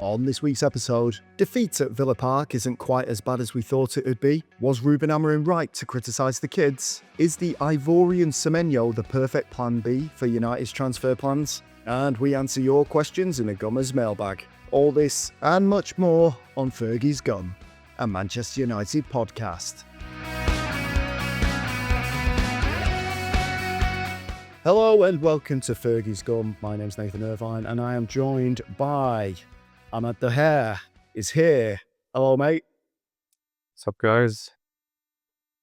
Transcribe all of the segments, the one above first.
On this week's episode, defeat at Villa Park isn't quite as bad as we thought it would be. Was Ruben Amorim right to criticise the kids? Is the Ivorian Semenyo the perfect plan B for United's transfer plans? And we answer your questions in a Gummer's Mailbag. All this and much more on Fergie's Gum, a Manchester United podcast. Hello and welcome to Fergie's Gum. My name's Nathan Irvine and I am joined by Ahmad Dohair is here. Hello, mate. What's up, guys?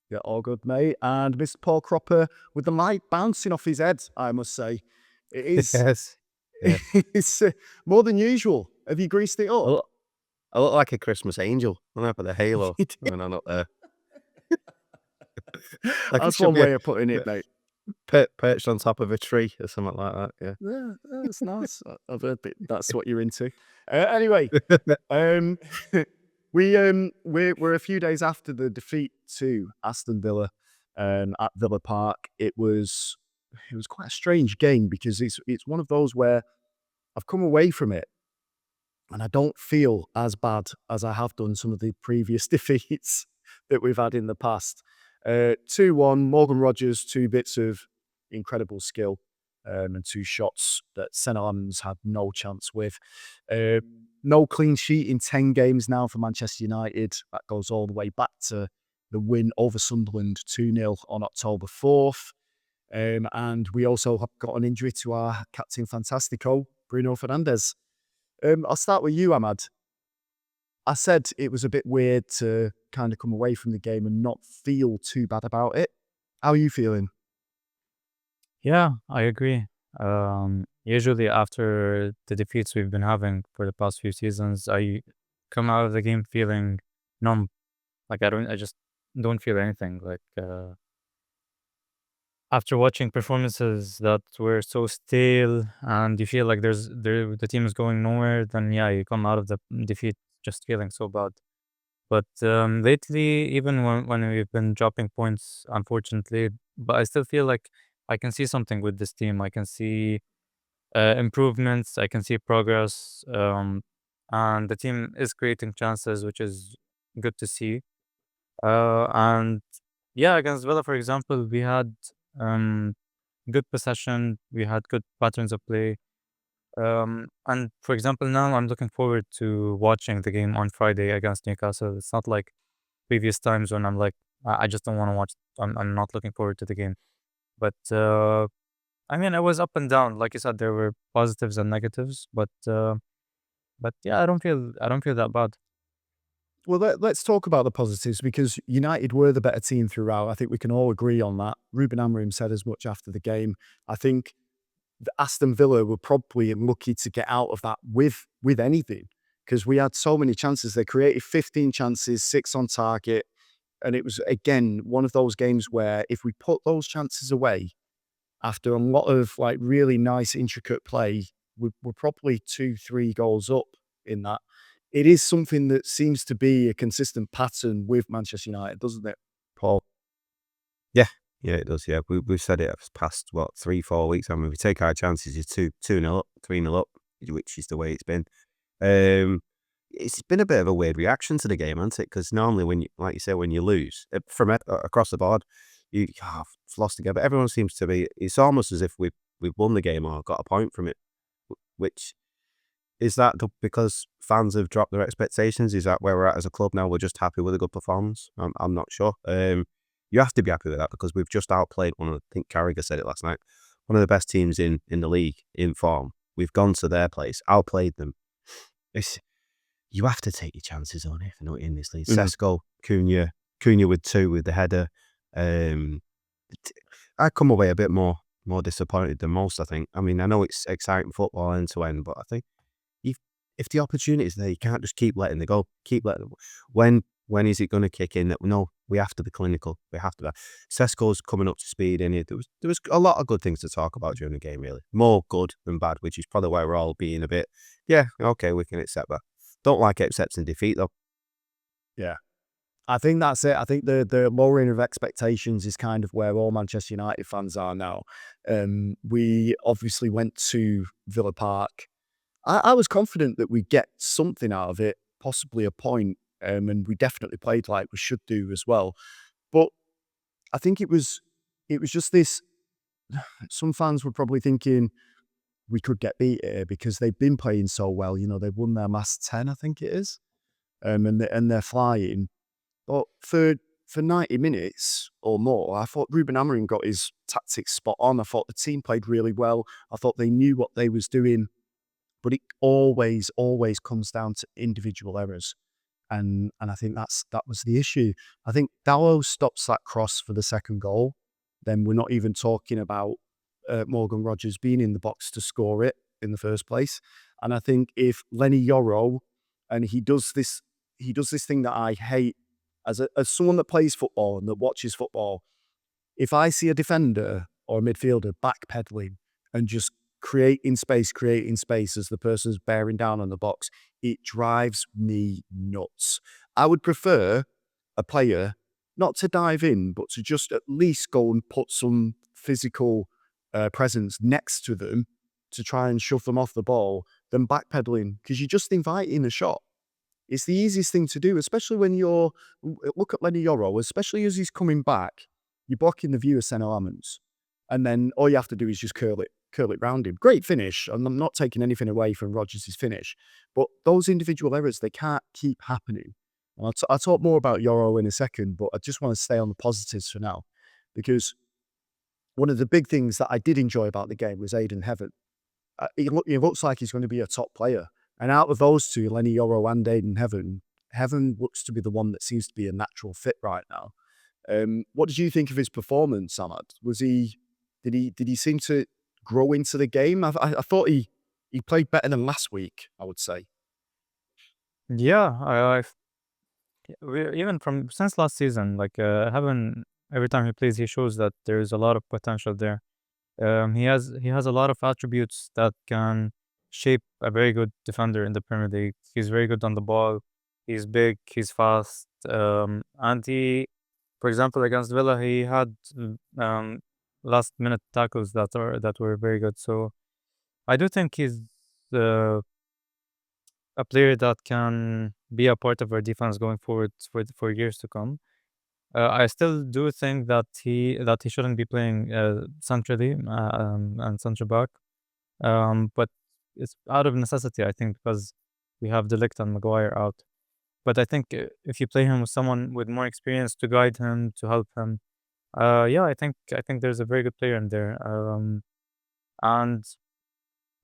Yeah, all good, mate. And Mr. Paul Cropper with the light bouncing off his head, I must say. It is Yes. Yeah. it's more than usual. Have you greased it up? I look like a Christmas angel when I put the halo when I'm not there. Like That's one way of putting it, mate. Perched on top of a tree or something like that. Yeah, that's nice. I've heard that's what you're into. Anyway, we're a few days after the defeat to Aston Villa at Villa Park. It was quite a strange game because it's one of those where I've come away from it and I don't feel as bad as I have done some of the previous defeats that we've had in the past. 2-1, Morgan Rogers, 2 bits of incredible skill and 2 shots that Senarms had no chance with. No clean sheet in 10 games now for Manchester United. That goes all the way back to the win over Sunderland 2-0 on October 4th. And we also have got an injury to our Captain Fantastico, Bruno Fernandes. I'll start with you, Ahmad. I said it was a bit weird to kind of come away from the game and not feel too bad about it. How are you feeling? Yeah, I agree. Usually after the defeats we've been having for the past few seasons, I come out of the game feeling numb. Like I just don't feel anything. After watching performances that were so stale and you feel like the team is going nowhere, then yeah, you come out of the defeat just feeling so bad. But lately, even when we've been dropping points, unfortunately, but I still feel like I can see something with this team. I can see improvements. I can see progress. And the team is creating chances, which is good to see. And yeah, against Villa, for example, we had good possession. We had good patterns of play. And for example, now I'm looking forward to watching the game on Friday against Newcastle. It's not like previous times when I'm like, I just don't want to watch. I'm not looking forward to the game. But I mean, it was up and down. Like you said, there were positives and negatives. But yeah, I don't feel that bad. Well, let's talk about the positives because United were the better team throughout. I think we can all agree on that. Ruben Amorim said as much after the game. I think Aston Villa were probably lucky to get out of that with anything because we had so many chances. They created 15 chances, 6 on target. And it was, again, one of those games where if we put those chances away after a lot of like really nice, intricate play, we're probably 2-3 goals up in that. It is something that seems to be a consistent pattern with Manchester United, doesn't it, Paul? Yeah, it does. Yeah, we've said it past 3-4 weeks. I mean, we take our chances. It's 2-0 up, 3-0 up, which is the way it's been. It's been a bit of a weird reaction to the game, hasn't it? Because normally, when like you say, when you lose from across the board, you've lost again. But everyone seems to be. It's almost as if we've won the game or got a point from it. Which is that because fans have dropped their expectations? Is that where we're at as a club now? We're just happy with a good performance. I'm not sure. You have to be happy with that because we've just outplayed one of. I think Carragher said it last night. One of the best teams in the league in form. We've gone to their place, outplayed them. You have to take your chances on it in this league. Sesko, Cunha with 2 with the header. I come away a bit more disappointed than most, I think. I mean, I know it's exciting football end to end, but I think if the opportunity is there, you can't just keep letting them go. Keep letting them. When is it going to kick in? No, we have to be clinical. We have to be. Sesko's coming up to speed in it. There was a lot of good things to talk about during the game, really. More good than bad, which is probably why we're all being a bit, yeah, okay, we can accept that. Don't like accepting defeat, though. Yeah. I think that's it. I think the lowering of expectations is kind of where all Manchester United fans are now. We obviously went to Villa Park I was confident that we'd get something out of it, possibly a point, and we definitely played like we should do as well. But I think it was just this. Some fans were probably thinking we could get beat here because they've been playing so well. You know, they've won their last 10, I think it is, and they're flying. But for 90 minutes or more, I thought Ruben Amorim got his tactics spot on. I thought the team played really well. I thought they knew what they was doing, but it always comes down to individual errors. And I think that was the issue. I think Dalot stops that cross for the second goal. Then we're not even talking about Morgan Rogers being in the box to score it in the first place. And I think if Lenny Yoro, and he does this thing that I hate as someone that plays football and that watches football. If I see a defender or a midfielder backpedaling and just creating space as the person's bearing down on the box, it drives me nuts. I would prefer a player not to dive in, but to just at least go and put some physical presence next to them to try and shove them off the ball than backpedaling, because you're just inviting a shot. It's the easiest thing to do, especially when look at Lenny Yoro, especially as he's coming back, you're blocking the view of Sen Lamans. And then all you have to do is just curl it round him. Great finish, and I'm not taking anything away from Rodgers' finish, but those individual errors, they can't keep happening. And I'll talk more about Yoro in a second, but I just want to stay on the positives for now, because one of the big things that I did enjoy about the game was Aiden Heaven. He looks like he's going to be a top player. And out of those two, Lenny Yoro and Aiden Heaven, Heaven looks to be the one that seems to be a natural fit right now. What did you think of his performance, Ahmad? Did he seem to grow into the game? I thought he played better than last week, I would say. Yeah, even from since last season, like Heaven, every time he plays, he shows that there is a lot of potential there. He has a lot of attributes that can shape a very good defender in the Premier League. He's very good on the ball. He's big. He's fast. And for example, against Villa, he had last minute tackles that were very good. So I do think he's uh, a player that can be a part of our defense going forward for years to come. I still do think that he shouldn't be playing centrally and centre back, but it's out of necessity, I think, because we have De Ligt and Maguire out. But I think if you play him with someone with more experience to guide him, to help him, yeah, I think there's a very good player in there. And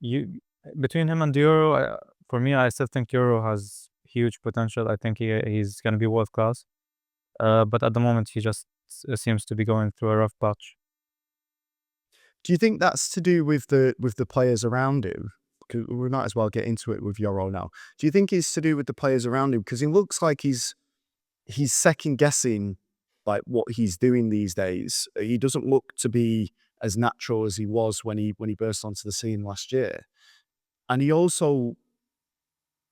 you between him and Euro, for me, I still think Euro has huge potential. I think he's going to be world class. But at the moment, he just seems to be going through a rough patch. Do you think that's to do with the players around him? Because we might as well get into it with Yoro now. Do you think it's to do with the players around him? Because he looks like he's second guessing like what he's doing these days. He doesn't look to be as natural as he was when he burst onto the scene last year. And he also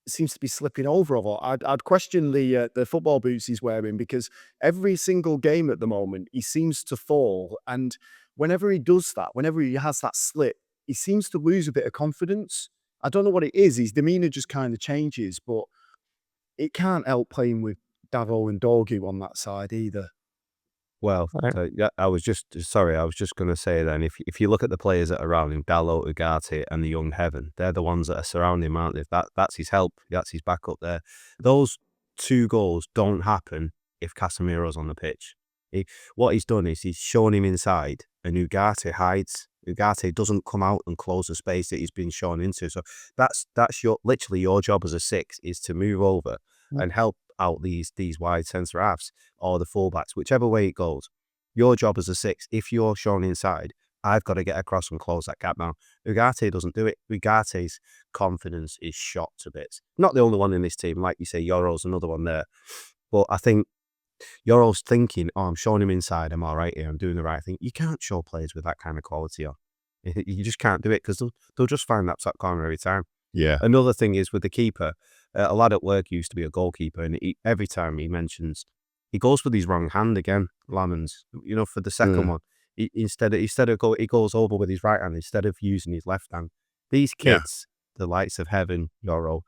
seems to be slipping over a lot. I'd question the football boots he's wearing, because every single game at the moment he seems to fall, and whenever he does that, whenever he has that slip, he seems to lose a bit of confidence. I don't know what it is. His demeanour just kind of changes, but it can't help playing with Davo and Dorgu on that side either. Well, Right. yeah, I was just going to say then, if you look at the players that are around him, Dalot, Ugarte, and the young Heaven, they're the ones that are surrounding him, aren't they? That's his help. That's his backup there. Those two goals don't happen if Casemiro's on the pitch. What he's done is he's shown him inside, and Ugarte hides. Ugarte doesn't come out and close the space that he's been shown into. So that's literally your job as a six, is to move over and help out these wide centre halves or the fullbacks, whichever way it goes. Your job as a six, if you're shown inside, I've got to get across and close that gap now. Ugarte doesn't do it. Ugarte's confidence is shot to bits. Not the only one in this team, like you say, Yoro's another one there. But I think Yoro's thinking, oh, I'm showing him inside, I'm all right here, I'm doing the right thing. You can't show players with that kind of quality on. You just can't do it, because they'll just find that top corner every time. Yeah. Another thing is with the keeper, a lad at work used to be a goalkeeper, and every time he mentions, he goes with his wrong hand again, Lamans. You know, for the second one, he goes over with his right hand instead of using his left hand. These kids, the likes of Heaven, Yoro,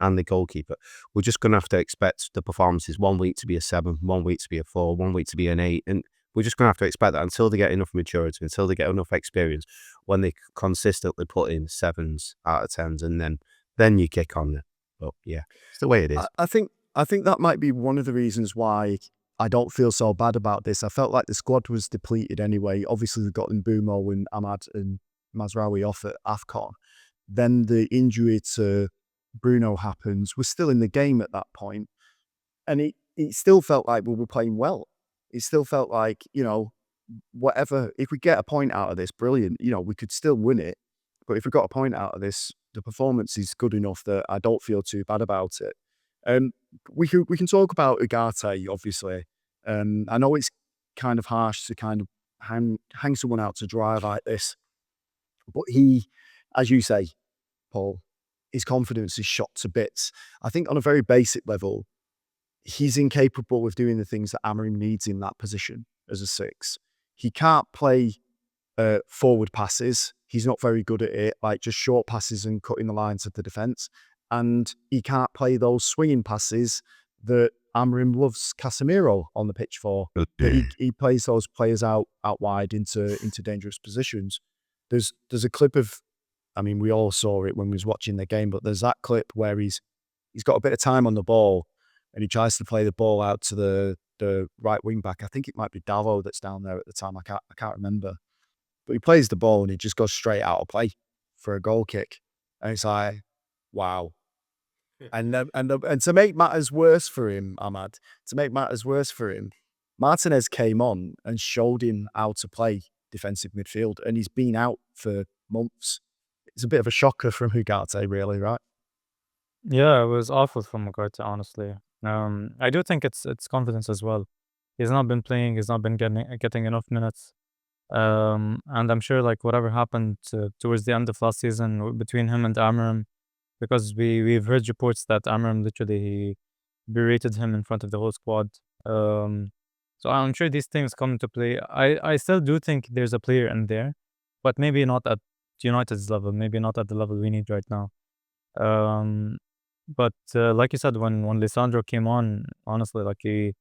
and the goalkeeper, we're just going to have to expect the performances 1 week to be a 7, 1 week to be a 4, 1 week to be an 8. And we're just going to have to expect that until they get enough maturity, until they get enough experience, when they consistently put in 7s out of 10s, and then you kick on it. But yeah, it's the way it is. I think that might be one of the reasons why I don't feel so bad about this. I felt like the squad was depleted anyway. Obviously, they've got Bruno and Ahmad and Mazraoui off at AFCON. Then the injury to Bruno happens. We're still in the game at that point. And it still felt like we were playing well. It still felt like, whatever, if we get a point out of this, brilliant. We could still win it. But if we got a point out of this, the performance is good enough that I don't feel too bad about it. We can talk about Ugarte, obviously. I know it's kind of harsh to kind of hang someone out to dry like this. But he, as you say, Paul, his confidence is shot to bits. I think on a very basic level, he's incapable of doing the things that Amorim needs in that position as a 6. He can't play forward passes. He's not very good at it, like just short passes and cutting the lines of the defence. And he can't play those swinging passes that Amorim loves Casemiro on the pitch for. He plays those players out wide into dangerous positions. There's a clip of, we all saw it when we was watching the game, but there's that clip where he's got a bit of time on the ball and he tries to play the ball out to the right wing back. I think it might be Davo that's down there at the time. I can't remember. But he plays the ball and he just goes straight out of play for a goal kick. And it's like, wow. And to make matters worse for him, Ahmad, Martinez came on and showed him how to play defensive midfield, and he's been out for months. It's a bit of a shocker from Ugarte, really, right? Yeah, it was awful from Ugarte, honestly. I do think it's confidence as well. He's not been playing. He's not been getting enough minutes. And I'm sure like whatever happened towards the end of last season between him and Amorim, because we've heard reports that Amorim literally he berated him in front of the whole squad. So I'm sure these things come into play. I still do think there's a player in there, but maybe not at United's level. Maybe not at the level we need right now. But like you said, when Lisandro came on, honestly, like he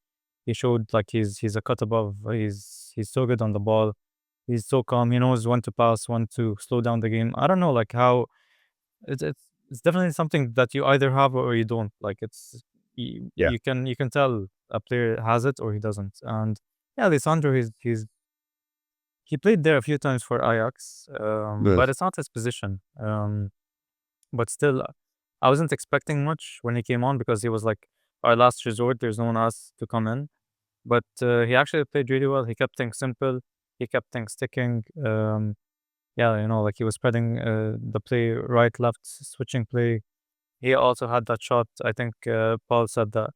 showed like he's a cut above. He's so good on the ball. He's so calm. He knows when to pass, when to slow down the game. I don't know, like how it's definitely something that you either have or you don't. Like you can tell a player has it or he doesn't. And yeah, Lisandro, he played there a few times for Ajax, but it's not his position. But still, I wasn't expecting much when he came on because he was like our last resort. There's no one else to come in. But he actually played really well. He kept things simple. He kept things sticking. Like he was spreading the play right, left, switching play. He also had that shot. I think Paul said that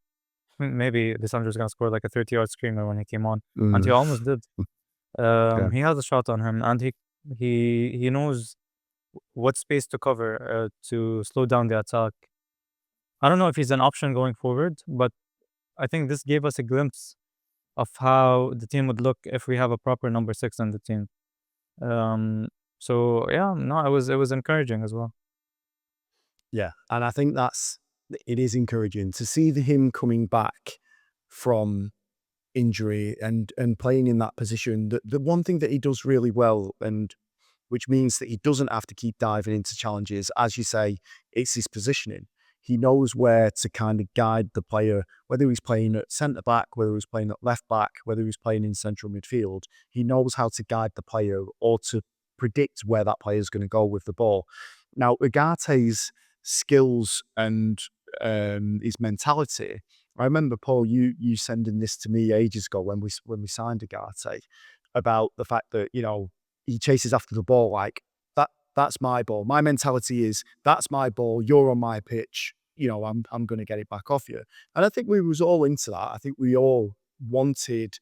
maybe Lisandro's going to score like a 30-yard screamer when he came on. And he almost did. He has a shot on him, and he knows what space to cover to slow down the attack. I don't know if he's an option going forward, but I think this gave us a glimpse of how the team would look if we have a proper number 6 in the team. It was encouraging as well. Yeah, and I think it is encouraging to see him coming back from injury and playing in that position. The one thing that he does really well, and which means that he doesn't have to keep diving into challenges, as you say, it's his positioning. He knows where to kind of guide the player, whether he's playing at centre-back, whether he's playing at left-back, whether he's playing in central midfield. He knows how to guide the player or to predict where that player is going to go with the ball. Now, Ugarte's skills and his mentality, I remember, Paul, you sending this to me ages ago when we signed Ugarte, about the fact that, he chases after the ball like, that's my ball. My mentality is, that's my ball, you're on my pitch, I'm going to get it back off you. And I think we was all into that. I think we all wanted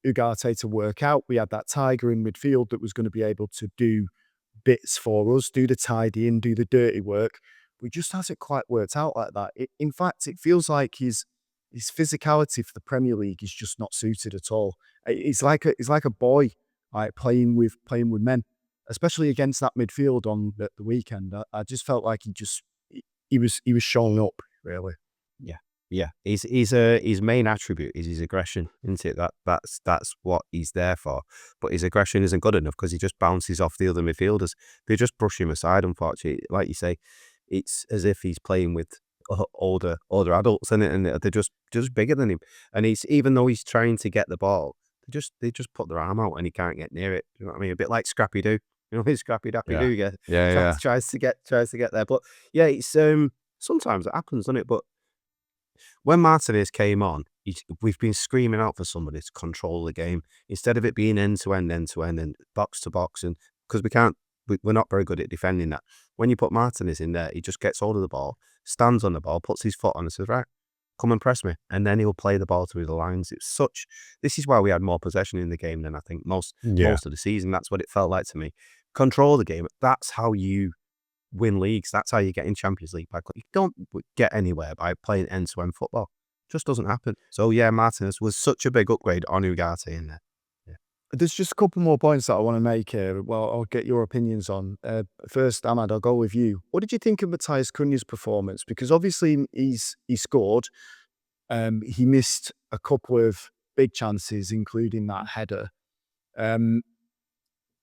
Ugarte to work out. We had that tiger in midfield that was going to be able to do bits for us, do the tidying, do the dirty work. We just hasn't quite worked out like that. In fact, it feels like his physicality for the Premier League is just not suited at all. It's like a boy, like playing with men. especially against that midfield on the weekend. I just felt like he was showing up really. Yeah. His main attribute is his aggression, isn't it? That's what he's there for. But his aggression isn't good enough because he just bounces off the other midfielders. They just brush him aside, unfortunately. Like you say, it's as if he's playing with older adults, and they're just bigger than him. And even though he's trying to get the ball, they just put their arm out and he can't get near it. You know what I mean? A bit like Scrappy Doo. You know, his Scrappy Dappy Doo. Yeah. Tries to get there. But yeah, it's sometimes it happens, doesn't it? But when Martinez came on, we've been screaming out for somebody to control the game instead of it being end to end, and box to box, and because we're not very good at defending that. When you put Martinez in there, he just gets hold of the ball, stands on the ball, puts his foot on, and says, "Right, come and press me," and then he'll play the ball through the lines. This is why we had more possession in the game than I think most of the season. That's what it felt like to me. Control the game. That's how you win leagues. That's how you get in Champions League. You don't get anywhere by playing end-to-end football. Just doesn't happen. So yeah, Martinez was such a big upgrade on Ugarte in there. Yeah. There's just a couple more points that I want to make here. Well, I'll get your opinions on. First, Ahmad, I'll go with you. What did you think of Matthias Cunha's performance? Because obviously he scored. He missed a couple of big chances, including that header.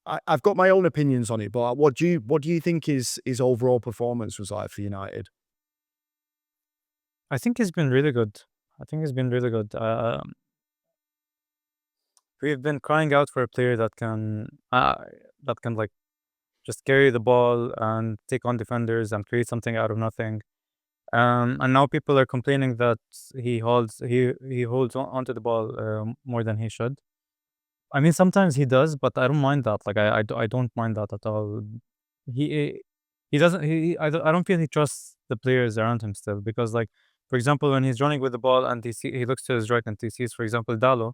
I've got my own opinions on it, but what do you think his overall performance was like for United? I think he's been really good. We've been crying out for a player that can like just carry the ball and take on defenders and create something out of nothing. And now people are complaining that he holds onto the ball more than he should. I mean, sometimes he does, but I don't mind that. Like I don't mind that at all. He doesn't. I don't feel he trusts the players around him still, because, like, for example, when he's running with the ball and he looks to his right and he sees, for example, Dalo.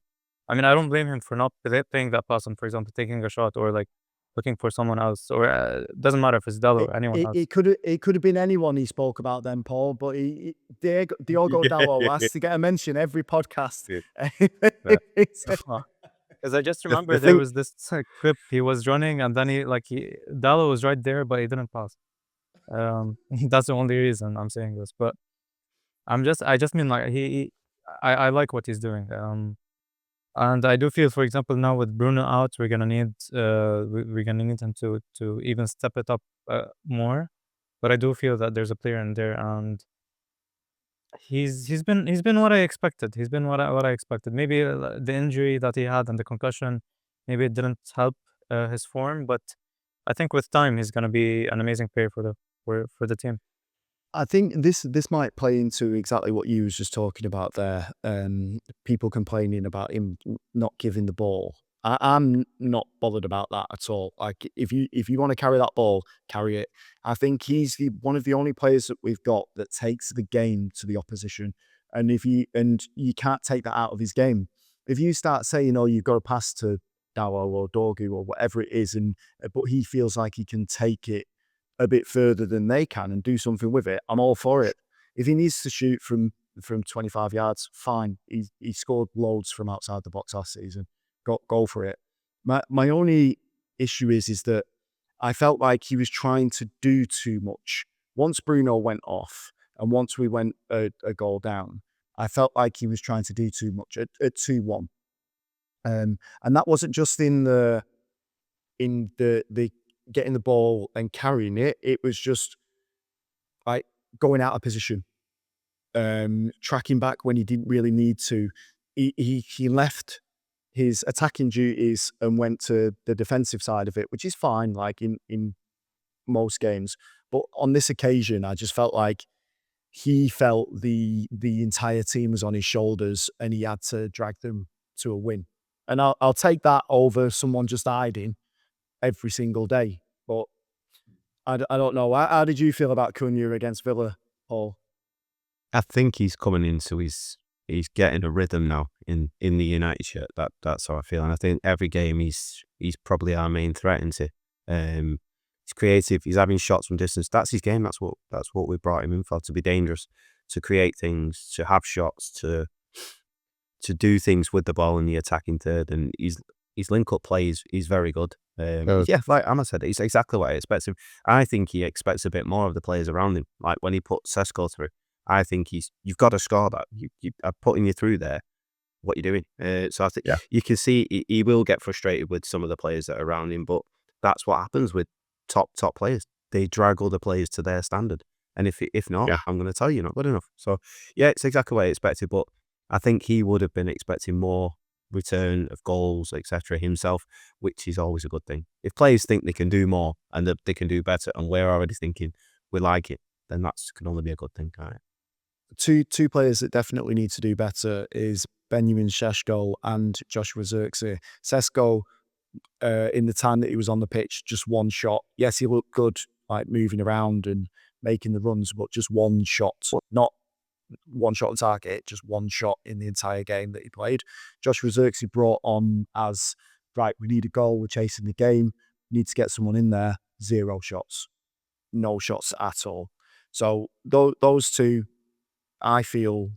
I mean, I don't blame him for not playing that pass and, for example, taking a shot or like looking for someone else, or doesn't matter if it's Dalo or anyone else. It could have been anyone he spoke about then, Paul. But Diogo Dalo has to get a mention every podcast. Because I just remember there was this clip he was running and then Dalo was right there, but he didn't pass. That's the only reason I'm saying this. But I just mean, like, I like what he's doing. And I do feel, for example, now with Bruno out, we're gonna need him to even step it up more. But I do feel that there's a player in there, and he's been what I expected. He's been what I expected. Maybe the injury that he had and the concussion, maybe it didn't help his form, but I think with time he's gonna be an amazing player for the team. I think this might play into exactly what you was just talking about there. People complaining about him not giving the ball. I'm not bothered about that at all. Like, if you want to carry that ball, carry it. I think he's one of the only players that we've got that takes the game to the opposition. And you can't take that out of his game. If you start saying, "Oh, you've got to pass to Dawo or Dorgu or whatever it is," but he feels like he can take it a bit further than they can and do something with it, I'm all for it. If he needs to shoot from 25 yards, fine. He scored loads from outside the box last season. Go for it. My only issue is that I felt like he was trying to do too much. Once Bruno went off and once we went a goal down, I felt like he was trying to do too much at 2-1. And that wasn't just in the getting the ball and carrying it. It was just like going out of position, tracking back when he didn't really need to. He left his attacking duties and went to the defensive side of it, which is fine, like in most games. But on this occasion, I just felt like he felt the entire team was on his shoulders and he had to drag them to a win. And I'll take that over someone just hiding every single day. But I don't know. How did you feel about Cunha against Villa, Paul? I think he's coming into he's getting a rhythm now in the United shirt. That's how I feel. And I think every game he's probably our main threat into. He's creative. He's having shots from distance. That's his game. That's what we brought him in for, to be dangerous, to create things, to have shots, to do things with the ball in the attacking third. And his link up play is very good. Yeah, like Ahmad said, it's exactly what I expect him. I think he expects a bit more of the players around him. Like when he put Sesko through, I think you've got to score that. I'm putting you through there. What you're doing. So I think you can see he will get frustrated with some of the players that are around him, but that's what happens with top players. They drag other players to their standard. And if not, I'm going to tell you, you're not good enough. So, yeah, it's exactly what I expected. But I think he would have been expecting more return of goals, etc. himself, which is always a good thing. If players think they can do more and that they can do better, and we're already thinking we like it, then that can only be a good thing, can't it? Two players that definitely need to do better is Benjamin Sesko and Joshua Zirkzee. Sesko, in the time that he was on the pitch, just one shot. Yes, he looked good, like moving around and making the runs, but just one shot, not one shot on target, just one shot in the entire game that he played. Joshua Zirkzee brought on as, right, we need a goal, we're chasing the game, we need to get someone in there. 0 shots. No shots at all. So those two, I feel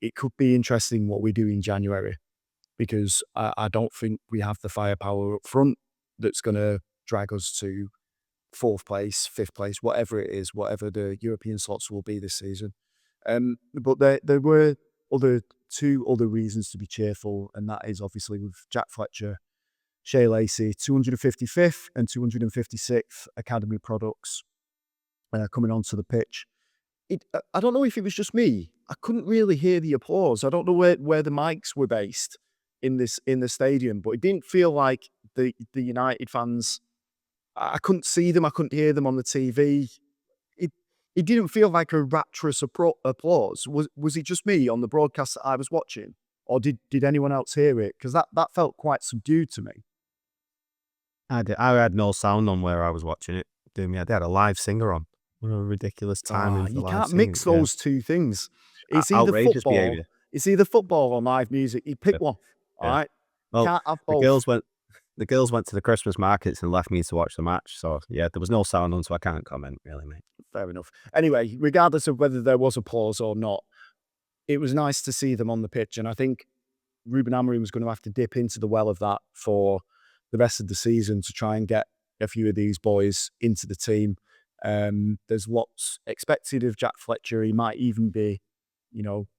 it could be interesting what we do in January, because I don't think we have the firepower up front that's going to drag us to 4th place, 5th place, whatever it is, whatever the European slots will be this season. But there were two other reasons to be cheerful, and that is obviously with Jack Fletcher, Shea Lacey, 255th and 256th academy products coming onto the pitch. I don't know if it was just me. I couldn't really hear the applause. I don't know where the mics were based in the stadium, but it didn't feel like the United fans. I couldn't see them. I couldn't hear them on the TV. It didn't feel like a rapturous applause. Was it just me on the broadcast that I was watching, or did anyone else hear it? Because that felt quite subdued to me. I had no sound on where I was watching it. They had a live singer on. What a ridiculous timing. You can't mix those two things. It's either outrageous football. behaviour. It's either football or live music. You pick one. All right. Well, Can't have the both. girls went to the Christmas markets and left me to watch the match. So yeah, there was no sound on, so I can't comment really, mate. Fair enough. Anyway, regardless of whether there was applause or not, it was nice to see them on the pitch, and I think Ruben Amorim was going to have to dip into the well of that for the rest of the season to try and get a few of these boys into the team. There's lots expected of Jack Fletcher. He might even be,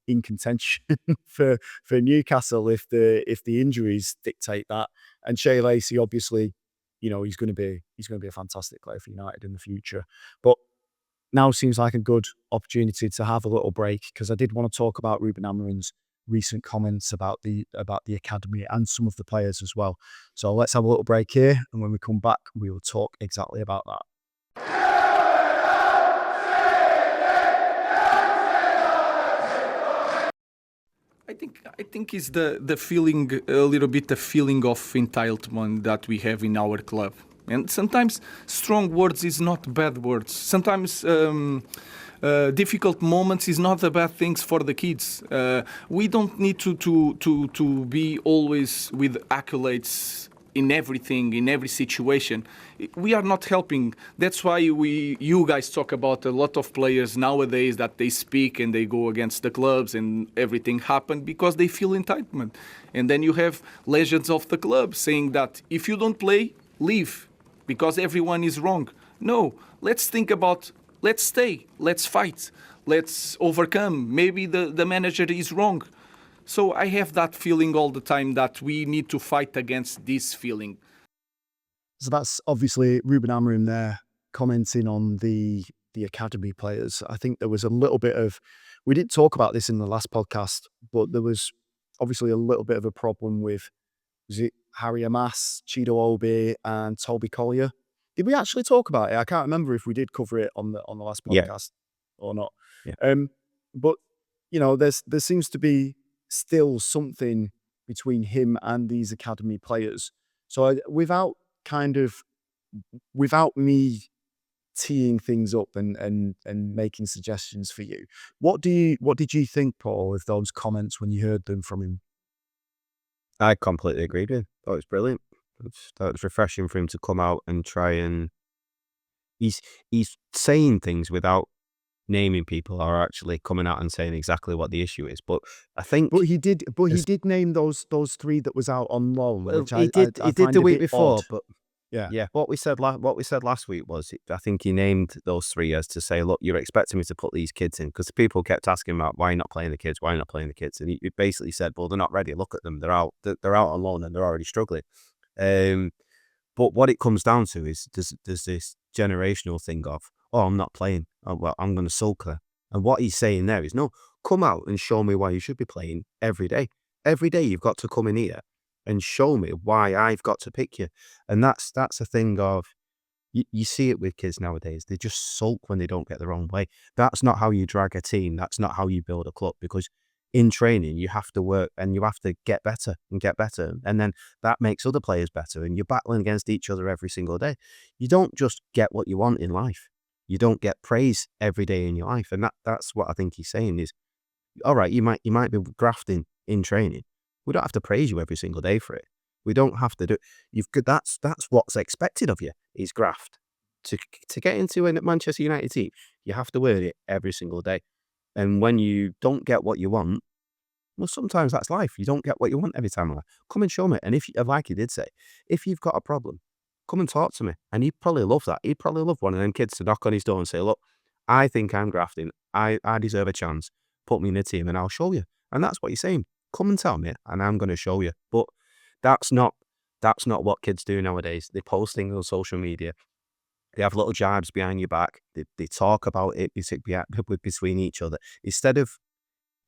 in contention for Newcastle if the injuries dictate that. And Shea Lacey, obviously, he's going to be a fantastic player for United in the future. But now seems like a good opportunity to have a little break, because I did want to talk about Ruben Amorim's recent comments about the academy and some of the players as well. So let's have a little break here, and when we come back, we will talk exactly about that. I think it's the feeling, a little bit the feeling of entitlement that we have in our club. And sometimes strong words is not bad words. Sometimes difficult moments is not the bad things for the kids. We don't need to be always with accolades in everything, in every situation. We are not helping. That's why you guys talk about a lot of players nowadays that they speak and they go against the clubs and everything happened because they feel entitlement. And then you have legends of the club saying that if you don't play, leave because everyone is wrong. No, let's think about, let's stay, let's fight, let's overcome. Maybe the manager is wrong. So I have that feeling all the time that we need to fight against this feeling. So that's obviously Ruben Amorim there commenting on the academy players. I think there was a little bit of, we didn't talk about this in the last podcast, but there was obviously a little bit of a problem with, was it Harry Amas, Chido Obi, and Toby Collier? Did we actually talk about it? I can't remember if we did cover it on the last podcast or not. Yeah. But there seems to be still something between him and these academy players. So without me teeing things up and making suggestions for you, what did you think, Paul, of those comments when you heard them from him? I completely agreed with him. Thought it was brilliant. Thought it was refreshing for him to come out and try and he's saying things without naming people or actually coming out and saying exactly what the issue is. But I think, he did name those three that was out on loan. Well, which he did the week before, odd. but Yeah, what we said last week was, I think he named those 3 years to say, look, you're expecting me to put these kids in, because people kept asking about why you're not playing the kids, why you're not playing the kids, and he basically said, well, they're not ready. Look at them, they're out on loan and they're already struggling. But what it comes down to is there's this generational thing of, oh, I'm not playing, oh, well, I'm going to sulk her. And what he's saying there is, no, come out and show me why you should be playing every day. Every day you've got to come in here and show me why I've got to pick you. And that's a thing of, you see it with kids nowadays. They just sulk when they don't get their own way. That's not how you drag a team. That's not how you build a club, because in training you have to work and you have to get better and get better. And then that makes other players better, and you're battling against each other every single day. You don't just get what you want in life. You don't get praise every day in your life. And that's what I think he's saying is, all right, you might be grafting in training. We don't have to praise you every single day for it. We don't have to do. That's what's expected of you, is graft. To get into a Manchester United team, you have to earn it every single day. And when you don't get what you want, well, sometimes that's life. You don't get what you want every time. Come and show me. And if, like he did say, if you've got a problem, come and talk to me. And he'd probably love that. He'd probably love one of them kids to knock on his door and say, look, I think I'm grafting. I deserve a chance. Put me in a team and I'll show you. And that's what he's saying. Come and tell me and I'm going to show you. But that's not what kids do nowadays. They post things on social media. They have little jibes behind your back. They talk about it between each other. Instead of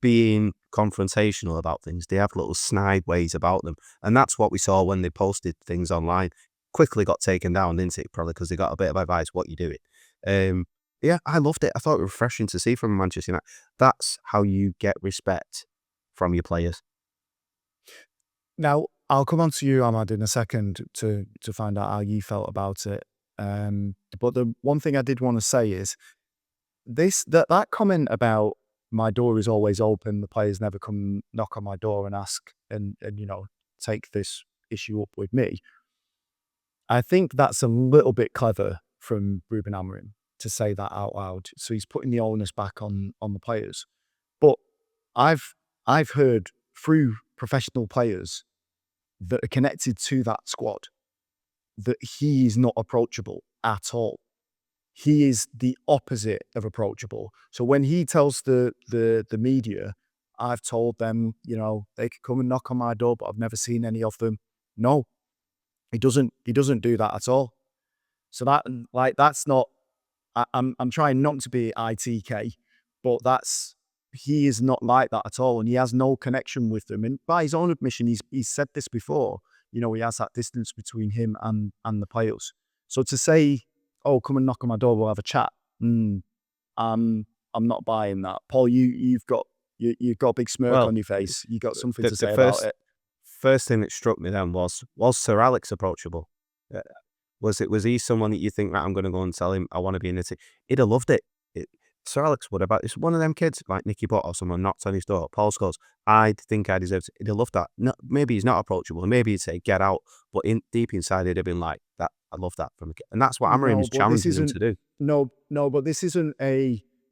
being confrontational about things, they have little snide ways about them. And that's what we saw when they posted things online. Quickly got taken down, didn't it? Probably because they got a bit of advice, what you doing. Yeah, I loved it. I thought it was refreshing to see from Manchester United. That's how you get respect from your players. Now, I'll come on to you, Ahmad, in a second to find out how you felt about it. But the one thing I did want to say is that comment about my door is always open, the players never come knock on my door and ask and take this issue up with me. I think that's a little bit clever from Ruben Amorim to say that out loud. So he's putting the onus back on the players. But I've heard through professional players that are connected to that squad that he is not approachable at all. He is the opposite of approachable. So when he tells the media, I've told them, they could come and knock on my door, but I've never seen any of them. No, he doesn't do that at all. So that's not, I'm trying not to be ITK, but he is not like that at all. And he has no connection with them. And by his own admission, he's said this before, he has that distance between him and the players. So to say, oh, come and knock on my door, we'll have a chat. I'm not buying that. Paul, you've got a big smirk on your face. You got something to say about it. First thing that struck me then was Sir Alex approachable? Was he someone that you think, right, I'm going to go and tell him I want to be in the team? He'd have loved it. Sir Alex would have. It's one of them kids like Nicky Butt or someone knocks on his door. Paul goes, I think I deserve it. He'd have loved that. No, maybe he's not approachable. Maybe he'd say, get out. But deep inside, he'd have been like, that. I love that from a kid. And that's what Amorim's challenging him to do. No, but this isn't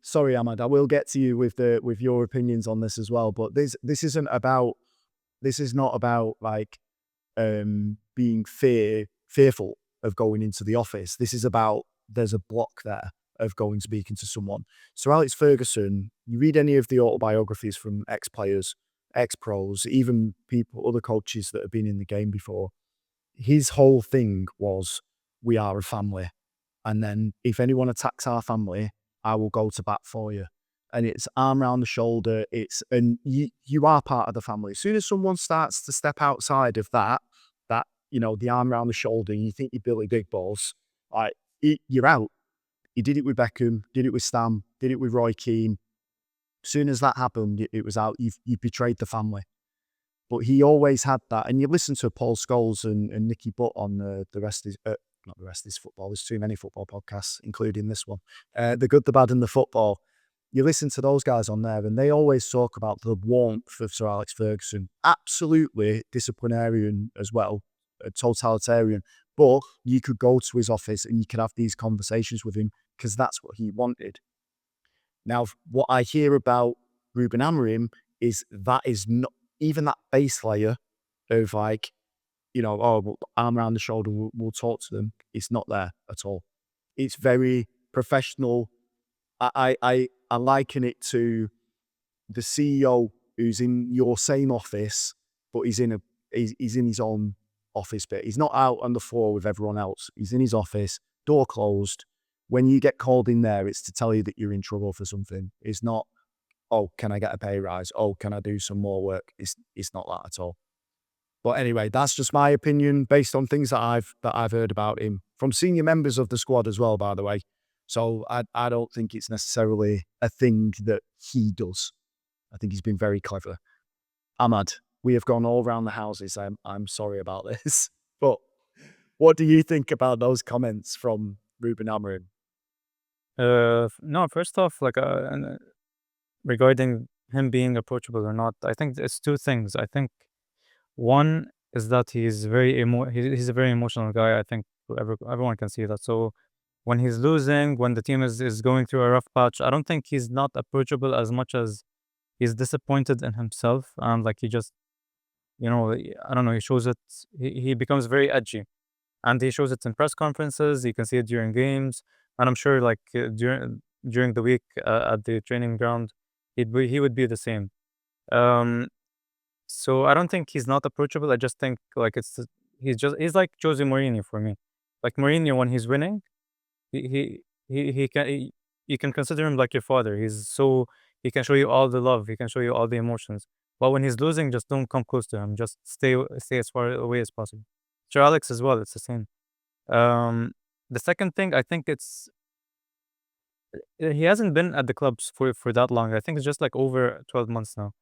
sorry, Ahmad, I will get to you with your opinions on this as well. But this is not about like being fearful of going into the office. This is about, there's a block there of going speaking to someone. So Alex Ferguson, you read any of the autobiographies from ex-players, ex-pros, even other coaches that have been in the game before, his whole thing was, we are a family. And then if anyone attacks our family, I will go to bat for you. And it's arm around the shoulder. And you are part of the family. As soon as someone starts to step outside of that, the arm around the shoulder, and you think you're Billy Big Balls, like, you're out. He did it with Beckham, did it with Stam, did it with Roy Keane. As soon as that happened, it was out. You've betrayed the family. But he always had that. And you listen to Paul Scholes and Nicky Butt on the rest is not the rest is football. There's too many football podcasts, including this one. The Good, the Bad, and the Football. You listen to those guys on there, and they always talk about the warmth of Sir Alex Ferguson. Absolutely disciplinarian as well, totalitarian. But you could go to his office and you could have these conversations with him because that's what he wanted. Now, what I hear about Ruben Amorim is that is not even that base layer of like, arm around the shoulder, we'll talk to them. It's not there at all. It's very professional. I liken it to the CEO who's in your same office, but he's in his own office bit. He's not out on the floor with everyone else. He's in his office, door closed. When you get called in there, it's to tell you that you're in trouble for something. It's not, oh, can I get a pay rise? Oh, can I do some more work? It's not that at all. But anyway, that's just my opinion based on things that I've heard about him from senior members of the squad as well, by the way. So I don't think it's necessarily a thing that he does. I think he's been very clever. Ahmad, we have gone all around the houses. I'm sorry about this, but what do you think about those comments from Ruben Amorim? No, first off, regarding him being approachable or not, I think it's two things. I think one is that he's a very emotional guy. I think everyone can see that. So when he's losing, when the team is going through a rough patch, I don't think he's not approachable as much as he's disappointed in himself, and he just, I don't know, he shows it. He becomes very edgy, and he shows it in press conferences. You can see it during games, and I'm sure during the week at the training ground, he would be the same. So I don't think he's not approachable. I just think he's like Jose Mourinho for me. Like Mourinho, when he's winning, you can consider him like your father. He can show you all the love. He can show you all the emotions. But when he's losing, just don't come close to him. Just stay as far away as possible. Sir Alex as well. It's the same. The second thing, I think he hasn't been at the clubs for that long. I think it's just over 12 months now.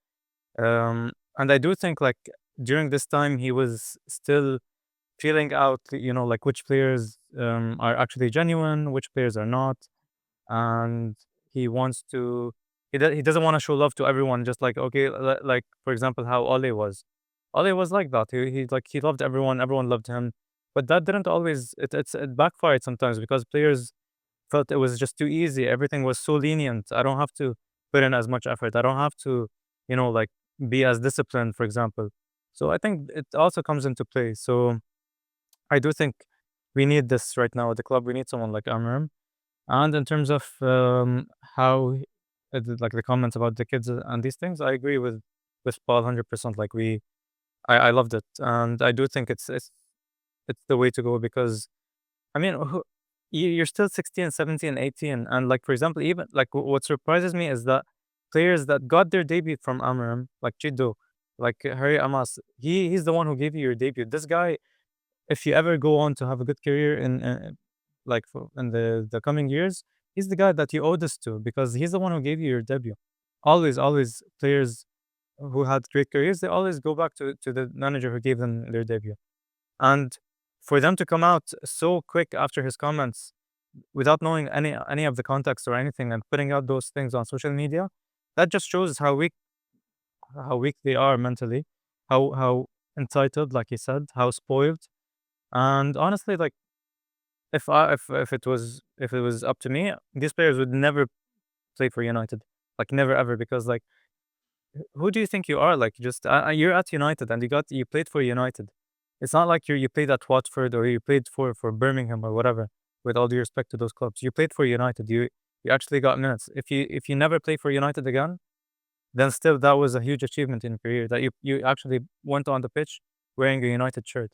And I do think during this time he was still feeling out, which players are actually genuine, which players are not, and he wants to. He doesn't want to show love to everyone. Just for example, how Ole was. Ole was like that. He loved everyone. Everyone loved him, but that didn't always. It backfired sometimes because players felt it was just too easy. Everything was so lenient. I don't have to put in as much effort. I don't have to, be as disciplined, for example. So I think it also comes into play. So I do think we need this right now at the club. We need someone like Amorim. And in terms of how, the comments about the kids and these things, I agree with Paul 100%. I loved it, and I do think it's the way to go because, I mean, you're still 16, 17, 18, and for example, even what surprises me is that players that got their debut from Amorim, like Chido, like Harry Amas, he's the one who gave you your debut. This guy, if you ever go on to have a good career in the coming years, he's the guy that you owe this to because he's the one who gave you your debut. Always players who had great careers, they always go back to the manager who gave them their debut. And for them to come out so quick after his comments without knowing any of the context or anything and putting out those things on social media, that just shows how weak they are mentally, how entitled, like he said, how spoiled. And honestly, if it was up to me, these players would never play for United, never ever, because who do you think you are? You're at United and you played for United. It's not like you played at Watford or you played for Birmingham or whatever. With all due respect to those clubs, you played for United. You actually got minutes. If you never play for United again, then still that was a huge achievement in your career that you actually went on the pitch wearing a United shirt.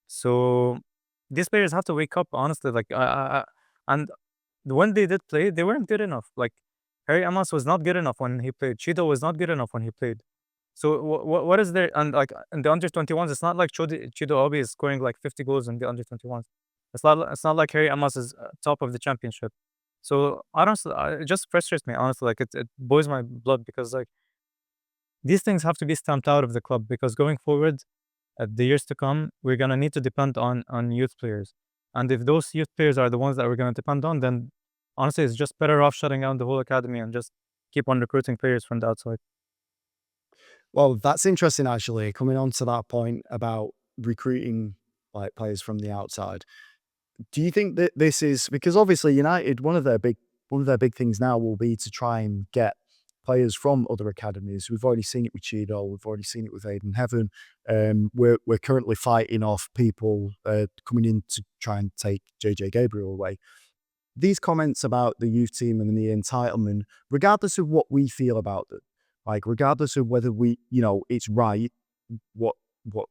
So these players have to wake up, honestly. And when they did play, they weren't good enough. Harry Amas was not good enough when he played. Chido was not good enough when he played. So what is there? And in the under 21s, it's not like Chido Obi is scoring 50 goals in the under 21s. It's not like Harry Amas is top of the championship. So honestly, it just frustrates me. Honestly, it boils my blood because these things have to be stamped out of the club because going forward, at the years to come, we're gonna need to depend on youth players. And if those youth players are the ones that we're gonna depend on, then honestly, it's just better off shutting down the whole academy and just keep on recruiting players from the outside. Well, that's interesting actually, coming on to that point about recruiting players from the outside. Do you think that this is because obviously United, one of their big things now will be to try and get players from other academies. We've already seen it with Cheeto. We've already seen it with Aiden Heaven. We're currently fighting off people coming in to try and take JJ Gabriel away. These comments about the youth team and the entitlement, regardless of what we feel about them, like regardless of whether we, it's right, what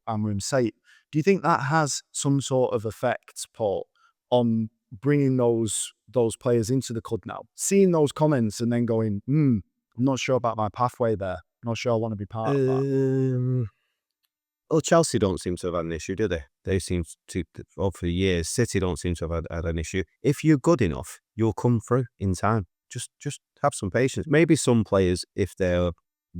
Amorim say, do you think that has some sort of effect, Paul, on bringing those players into the club now? Seeing those comments and then going, I'm not sure about my pathway there. I'm not sure I want to be part of that. Well, Chelsea don't seem to have had an issue, do they? They seem to, for years, City don't seem to have had an issue. If you're good enough, you'll come through in time. Just have some patience. Maybe some players, if they're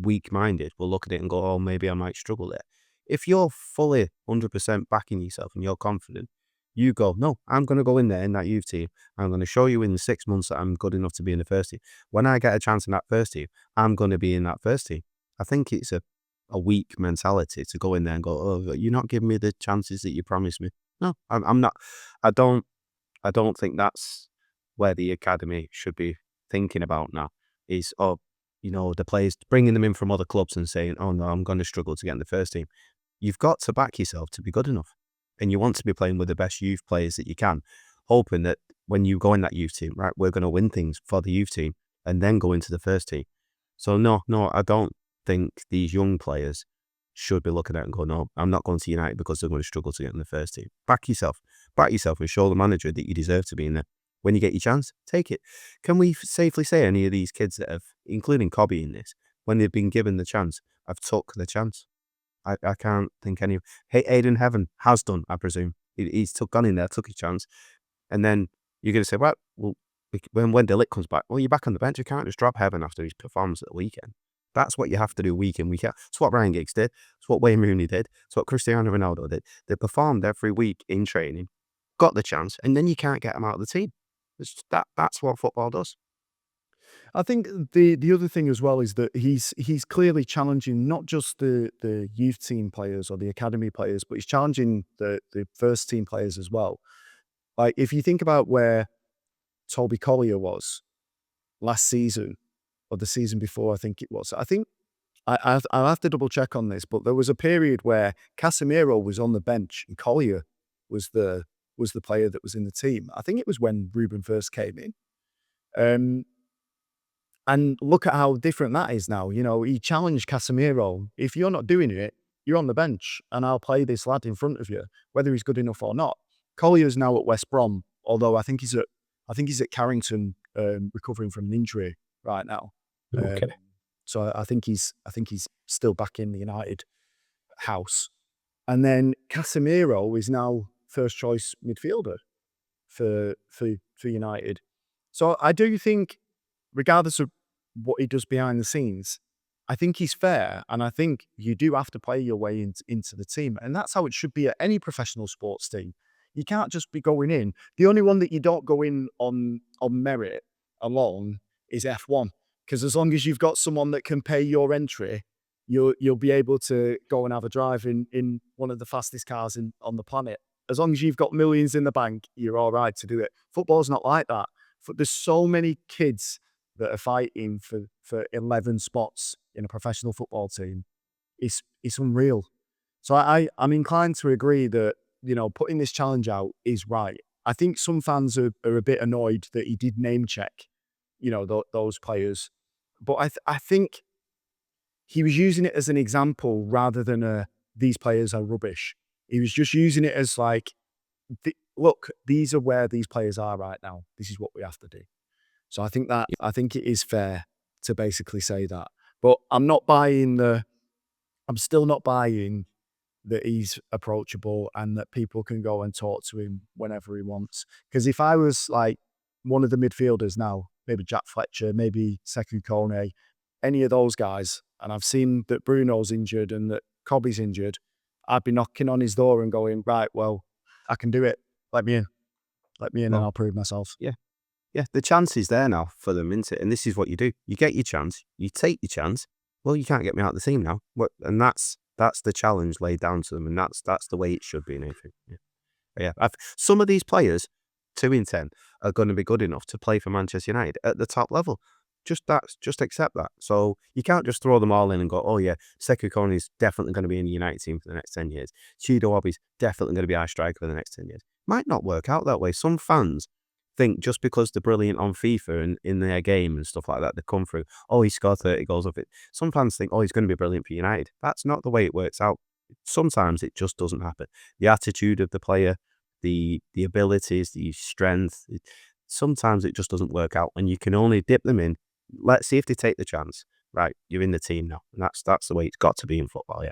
weak-minded, will look at it and go, oh, maybe I might struggle there. If you're fully 100% backing yourself and you're confident, you go, no, I'm going to go in there in that youth team. I'm going to show you in the 6 months that I'm good enough to be in the first team. When I get a chance in that first team, I'm going to be in that first team. I think it's a weak mentality to go in there and go, oh, you're not giving me the chances that you promised me. No, I'm not. I don't think that's where the academy should be thinking about now. Is, the players, bringing them in from other clubs and saying, oh no, I'm going to struggle to get in the first team. You've got to back yourself to be good enough. And you want to be playing with the best youth players that you can, hoping that when you go in that youth team, right, we're going to win things for the youth team and then go into the first team. So no, I don't think these young players should be looking at it and go, no, I'm not going to United because they're going to struggle to get in the first team. Back yourself and show the manager that you deserve to be in there. When you get your chance, take it. Can we safely say any of these kids that have, including Cobby in this, when they've been given the chance, have took the chance? I can't think any. Hey, Aiden Heaven has done, I presume. He's gone in there, took his chance. And then you're going to say, well, when Delic comes back, well, you're back on the bench. You can't just drop Heaven after his performance at the weekend. That's what you have to do week in, week out. It's what Ryan Giggs did. It's what Wayne Rooney did. It's what Cristiano Ronaldo did. They performed every week in training, got the chance, and then you can't get them out of the team. That's what football does. I think the other thing as well is that he's clearly challenging not just the youth team players or the academy players, but he's challenging the first team players as well. Like if you think about where Toby Collier was last season or the season before, I think it was. I think I'll have to double check on this, but there was a period where Casemiro was on the bench and Collier was the player that was in the team. I think it was when Ruben first came in. And look at how different that is now. He challenged Casemiro. If you're not doing it, you're on the bench and I'll play this lad in front of you, whether he's good enough or not. Collier's now at West Brom, although I think he's at Carrington recovering from an injury right now. Okay. So I think he's still back in the United house. And then Casemiro is now first choice midfielder for United. So I do think, regardless of what he does behind the scenes, I think he's fair, and I think you do have to play your way into the team, and that's how it should be at any professional sports team. You can't just be going in. The only one that you don't go in on merit alone is F1, because as long as you've got someone that can pay your entry, you'll be able to go and have a drive in one of the fastest cars on the planet. As long as you've got millions in the bank, you're all right to do it. Football's not like that. There's so many kids that are fighting for 11 spots in a professional football team. It's unreal. So I'm inclined to agree that, putting this challenge out is right. I think some fans are a bit annoyed that he did name check, those players. But I think he was using it as an example rather than these players are rubbish. He was just using it as like, look, these are where these players are right now. This is what we have to do. So I think it is fair to basically say that. But I'm still not buying that he's approachable and that people can go and talk to him whenever he wants. Because if I was like one of the midfielders now, maybe Jack Fletcher, maybe Sekou Kone, any of those guys, and I've seen that Bruno's injured and that Cobby's injured, I'd be knocking on his door and going, right, well, I can do it. Let me in and I'll prove myself. Yeah, the chance is there now for them, isn't it? And this is what you do. You get your chance. You take your chance. Well, you can't get me out of the team now. And that's the challenge laid down to them. And that's the way it should be, Nathan. Yeah. Some of these players, 2 in 10, are going to be good enough to play for Manchester United at the top level. just accept that. So you can't just throw them all in and go, oh yeah, Sekou Kone is definitely going to be in the United team for the next 10 years. Chido Obi's definitely going to be our striker for the next 10 years. Might not work out that way. Some fans think just because they're brilliant on FIFA and in their game and stuff like that, they come through, oh, he scored 30 goals of it. Some fans think, oh, he's going to be brilliant for United. That's not the way it works out. Sometimes it just doesn't happen. The attitude of the player, the abilities, the strength, sometimes it just doesn't work out, and you can only dip them in. Let's see if they take the chance. Right, you're in the team now, and that's the way it's got to be in football. Yeah.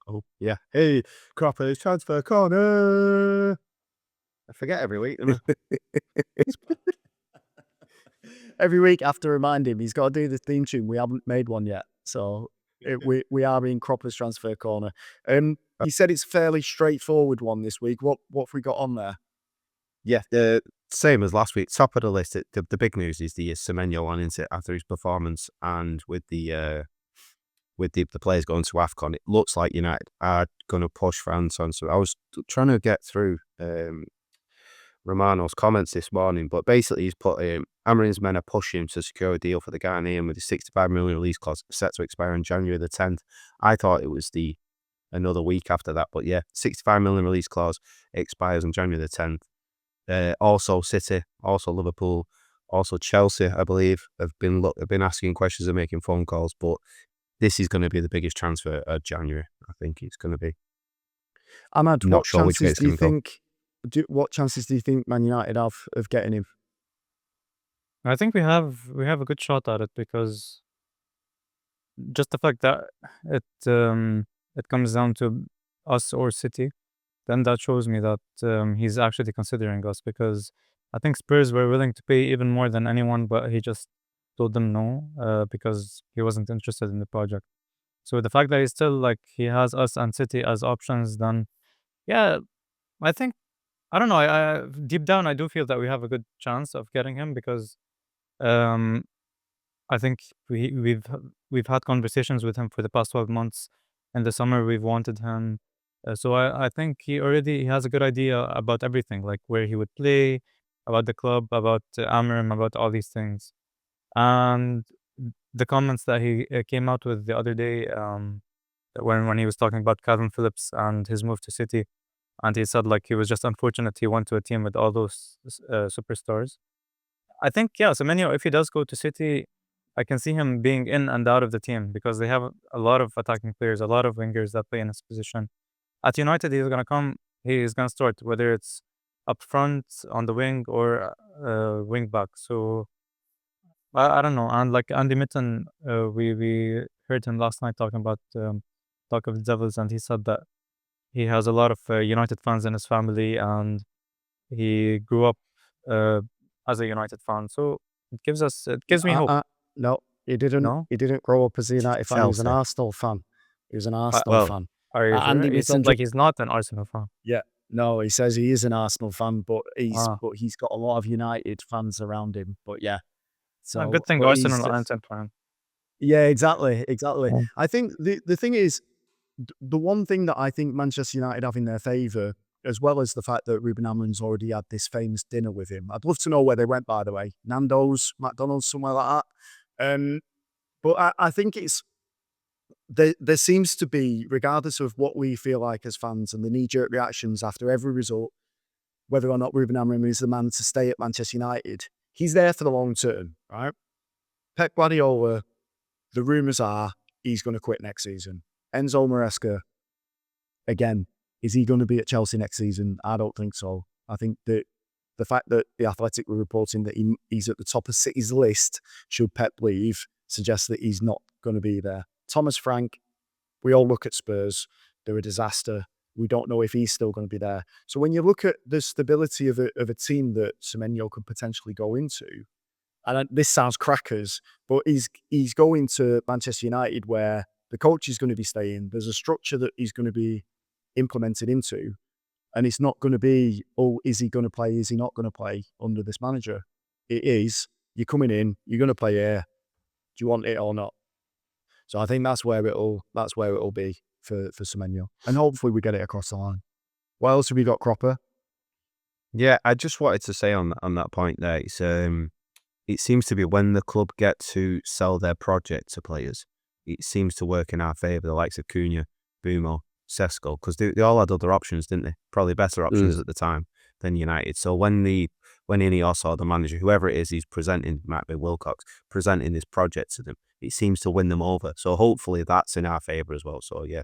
Oh yeah. Hey, Cropper's transfer corner. I forget every week. don't I? Every week I have to remind him he's got to do the theme tune. We haven't made one yet. So we are in Cropper's transfer corner. He said it's a fairly straightforward one this week. What have we got on there? Yeah, the same as last week. Top of the list. The big news is the Semenyo one, isn't it? After his performance and with the players going to AFCON, it looks like United are going to push France on. So I was trying to get through Romano's comments this morning, but basically he's put Amorim's men are pushing to secure a deal for the Ghanaian with a 65 million release clause set to expire on January the 10th. I thought it was another week after that, but yeah, 65 million release clause expires on January the 10th. Also City, also Liverpool, also Chelsea, I believe, have been asking questions and making phone calls, but this is going to be the biggest transfer of January. I think it's going to be. Ahmad, Not sure which way it's going to go. What chances do you think Man United have of getting him? I think we have a good shot at it, because just the fact that it comes down to us or City, then that shows me that he's actually considering us, because I think Spurs were willing to pay even more than anyone, but he just told them no, because he wasn't interested in the project. So the fact that he's still he has us and City as options, then yeah, I think, I don't know, I deep down I do feel that we have a good chance of getting him, because I think we've had conversations with him for the past 12 months. In the summer we've wanted him. So I think he has a good idea about everything, like where he would play, about the club, about Amorim, about all these things. And the comments that he came out with the other day, when he was talking about Calvin Phillips and his move to City, and he said he was just unfortunate he went to a team with all those superstars. I think, yeah, Semenyo, if he does go to City, I can see him being in and out of the team, because they have a lot of attacking players, a lot of wingers that play in his position. At United, he's going to start, whether it's up front on the wing or wing back. So I don't know. And Andy Mitten, we heard him last night talking about Talk of the Devils, and he said that he has a lot of United fans in his family, and he grew up as a United fan. So it gives me hope. No, he didn't. No? He didn't grow up as a United fan. He was an Chelsea. Arsenal fan. He was an Arsenal well, fan. Are you sure? Andy He said Mitten he's not an Arsenal fan. No, he says he is an Arsenal fan, but Ah. he's got a lot of United fans around him. But yeah, so Good thing but he's Arsenal just- aren't fan. Yeah, exactly. Yeah. I think the thing is, the one thing that I think Manchester United have in their favour, as well as the fact that Ruben Amorim's already had this famous dinner with him. I'd love to know where they went, by the way. Nando's, McDonald's, somewhere like that. But I think there seems to be, regardless of what we feel like as fans and the knee-jerk reactions after every result, whether or not Ruben Amorim is the man to stay at Manchester United, he's there for the long term, right? Pep Guardiola, the rumours are he's going to quit next season. Enzo Maresca, again, is he going to be at Chelsea next season? I don't think so. I think that the fact that The Athletic were reporting that he's at the top of City's list should Pep leave suggests that he's not going to be there. Thomas Frank, we all look at Spurs. They're a disaster. We don't know if he's still going to be there. So when you look at the stability of a team that Semenyo could potentially go into, and this sounds crackers, but he's going to Manchester United where the coach is going to be staying. There's a structure that he's going to be implemented into, and it's not going to be, oh, is he going to play? Is he not going to play under this manager? It is. You're coming in. You're going to play here. Do you want it or not? So I think that's where it'll be for Semenyo, and hopefully we get it across the line. What else have we got, Cropper? Yeah, I just wanted to say on that point there, it's it seems to be when the club get to sell their project to players, it seems to work in our favour. The likes of Cunha, Bumo, Sesko, because they all had other options, didn't they? Probably better options at the time than United. So when Ineos or the manager, whoever it is, he's presenting, might be Wilcox, presenting this project to them, it seems to win them over. So hopefully that's in our favour as well. So yeah.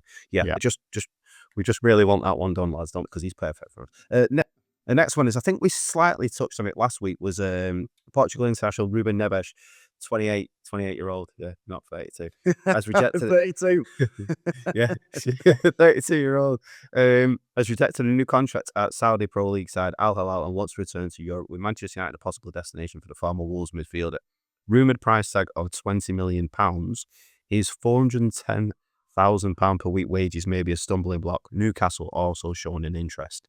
We just really want that one done, lads, don't, because he's perfect for us. The next one is, I think we slightly touched on it last week, was Portugal international Ruben Neves, 28-year-old, yeah, not 32, has rejected 32. yeah, 32-year-old, has rejected a new contract at Saudi Pro League side Al Hilal and wants to return to Europe, with Manchester United a possible destination for the former Wolves midfielder. Rumoured price tag of £20 million. His £410,000 per week wages may be a stumbling block. Newcastle also showing an interest.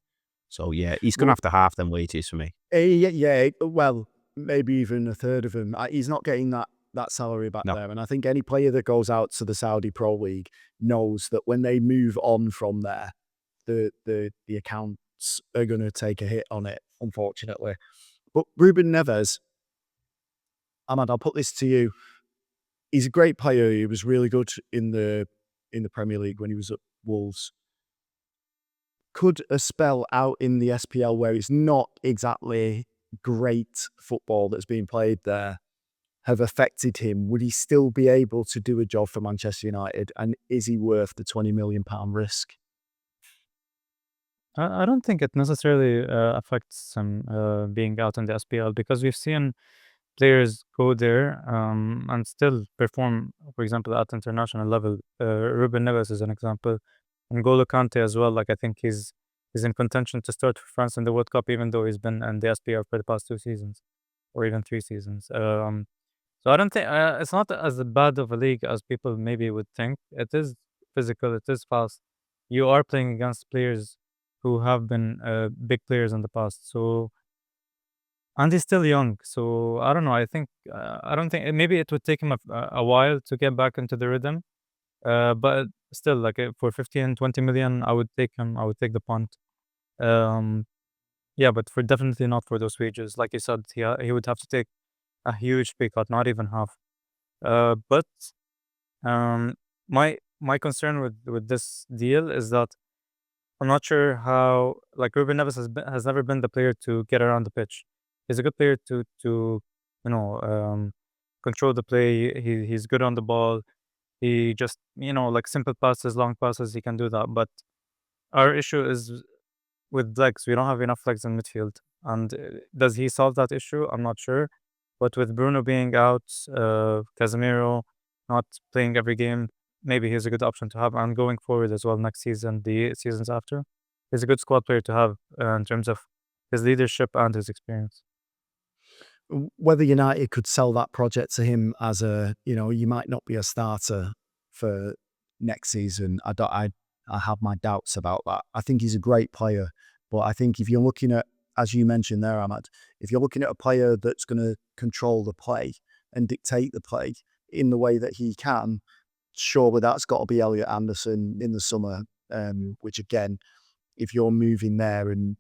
So yeah, he's going to have to half them wages for me. Yeah, well, maybe even a third of them. He's not getting that salary back there. And I think any player that goes out to the Saudi Pro League knows that when they move on from there, the accounts are going to take a hit on it, unfortunately. But Ruben Neves, Ahmad, I'll put this to you. He's a great player. He was really good in the Premier League when he was at Wolves. Could a spell out in the SPL where it's not exactly great football that's being played there have affected him? Would he still be able to do a job for Manchester United? And is he worth the £20 million risk? I don't think it necessarily affects him being out in the SPL, because we've seen players go there and still perform, for example, at international level. Ruben Neves is an example. N'Golo Kante as well. Like, I think he's in contention to start for France in the World Cup, even though he's been in the SPL for the past 2 seasons or even 3 seasons. So I don't think it's not as bad of a league as people maybe would think. It is physical. It is fast. You are playing against players who have been big players in the past. So, and he's still young. So I don't know. I don't think, maybe it would take him a while to get back into the rhythm. But still, like, for 15, 20 million, I would take him. I would take the punt. Yeah, but definitely not for those wages. Like you said, he would have to take a huge pay cut, not even half. But my concern with this deal is that I'm not sure how, like, Ruben Neves has never been the player to get around the pitch. He's a good player to control the play. He's good on the ball. He just, like, simple passes, long passes, he can do that. But our issue is with legs. We don't have enough legs in midfield. And does he solve that issue? I'm not sure. But with Bruno being out, Casemiro not playing every game, maybe he's a good option to have. And going forward as well, next season, the seasons after, he's a good squad player to have in terms of his leadership and his experience. Whether United could sell that project to him as you might not be a starter for next season. I have my doubts about that. I think he's a great player, but I think if you're looking at, as you mentioned there, Ahmad, if you're looking at a player that's going to control the play and dictate the play in the way that he can, surely that's got to be Elliot Anderson in the summer, which again, if you're moving there, and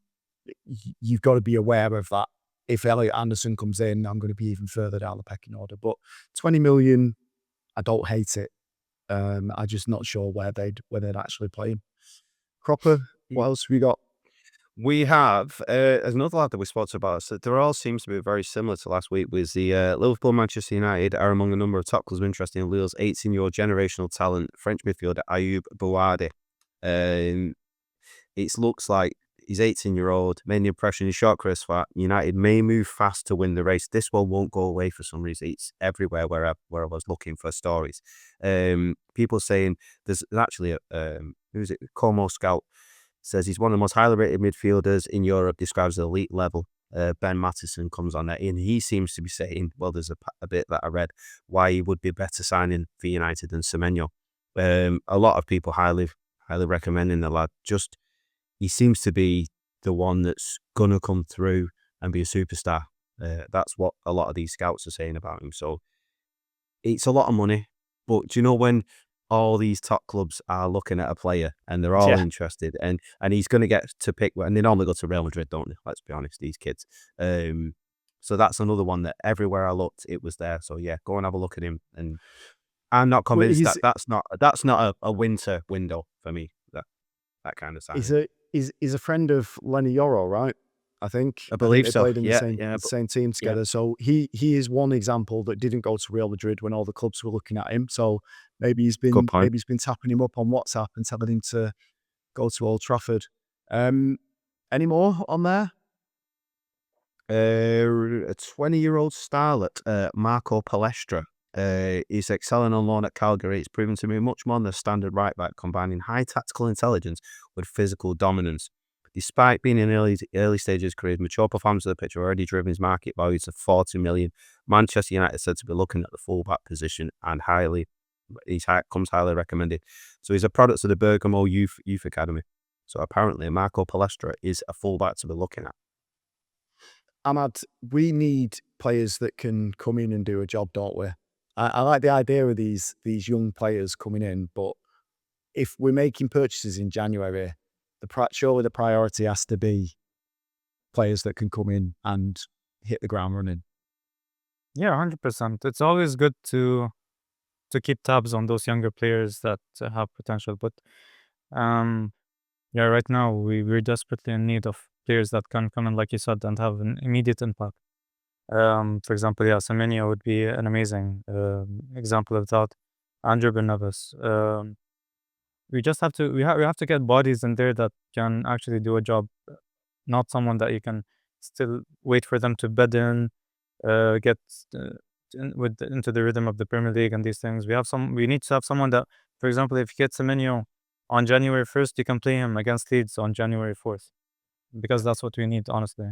you've got to be aware of that. If Elliot Anderson comes in, I'm going to be even further down the pecking order. But 20 million, I don't hate it. I'm just not sure where they'd actually play him. Cropper, what else have we got? We have another lad that we spoke about. So there all seems to be very similar to last week. Was the Liverpool, Manchester United are among a number of top clubs interested in Lille's 18-year-old generational talent, French midfielder Ayoub Bouadi. It looks like he's 18-year-old, made an impression in short career flat. United may move fast to win the race. This one won't go away for some reason. It's everywhere where I was looking for stories. People saying there's actually who's it? Como Scout says he's one of the most highly rated midfielders in Europe, describes the elite level. Ben Mattison comes on there, and he seems to be saying, well, there's a bit that I read, why he would be better signing for United than Semenyo. A lot of people highly recommending the lad. Just, he seems to be the one that's going to come through and be a superstar. That's what a lot of these scouts are saying about him. So it's a lot of money. But do you know, when all these top clubs are looking at a player and they're all interested, and he's going to get to pick, and they normally go to Real Madrid, don't they? Let's be honest, these kids. So that's another one that everywhere I looked, it was there. So yeah, go and have a look at him. And I'm not convinced that's not a winter window for me. That kind of signing. He's a friend of Lenny Yoro, right? I think believe they so. played in the same team together. So he is one example that didn't go to Real Madrid when all the clubs were looking at him. So maybe he's been tapping him up on WhatsApp and telling him to go to Old Trafford. Any more on there? A 20-year-old starlet, Marco Palestra, is excelling on loan at Calgary. It's proven to be much more than a standard right back, combining high tactical intelligence with physical dominance. Despite being in early stages of his career, mature performance of the pitch already driven his market value to 40 million. Manchester United said to be looking at the fullback position, and comes highly recommended. So he's a product of the Bergamo Youth Academy. So apparently Marco Palestra is a fullback to be looking at. Ahmad, we need players that can come in and do a job, don't we? I like the idea of these young players coming in, but if we're making purchases in January, surely the priority has to be players that can come in and hit the ground running. Yeah, 100%. It's always good to keep tabs on those younger players that have potential. But right now we're desperately in need of players that can come in, like you said, and have an immediate impact. For example, Semenyo would be an amazing example of that. Andrew Benavis. We just have to we have to get bodies in there that can actually do a job, not someone that you can still wait for them to bed in, get into the rhythm of the Premier League and these things. We need to have someone that, for example, if you get Semenyo on January 1st, you can play him against Leeds on January 4th, because that's what we need, honestly.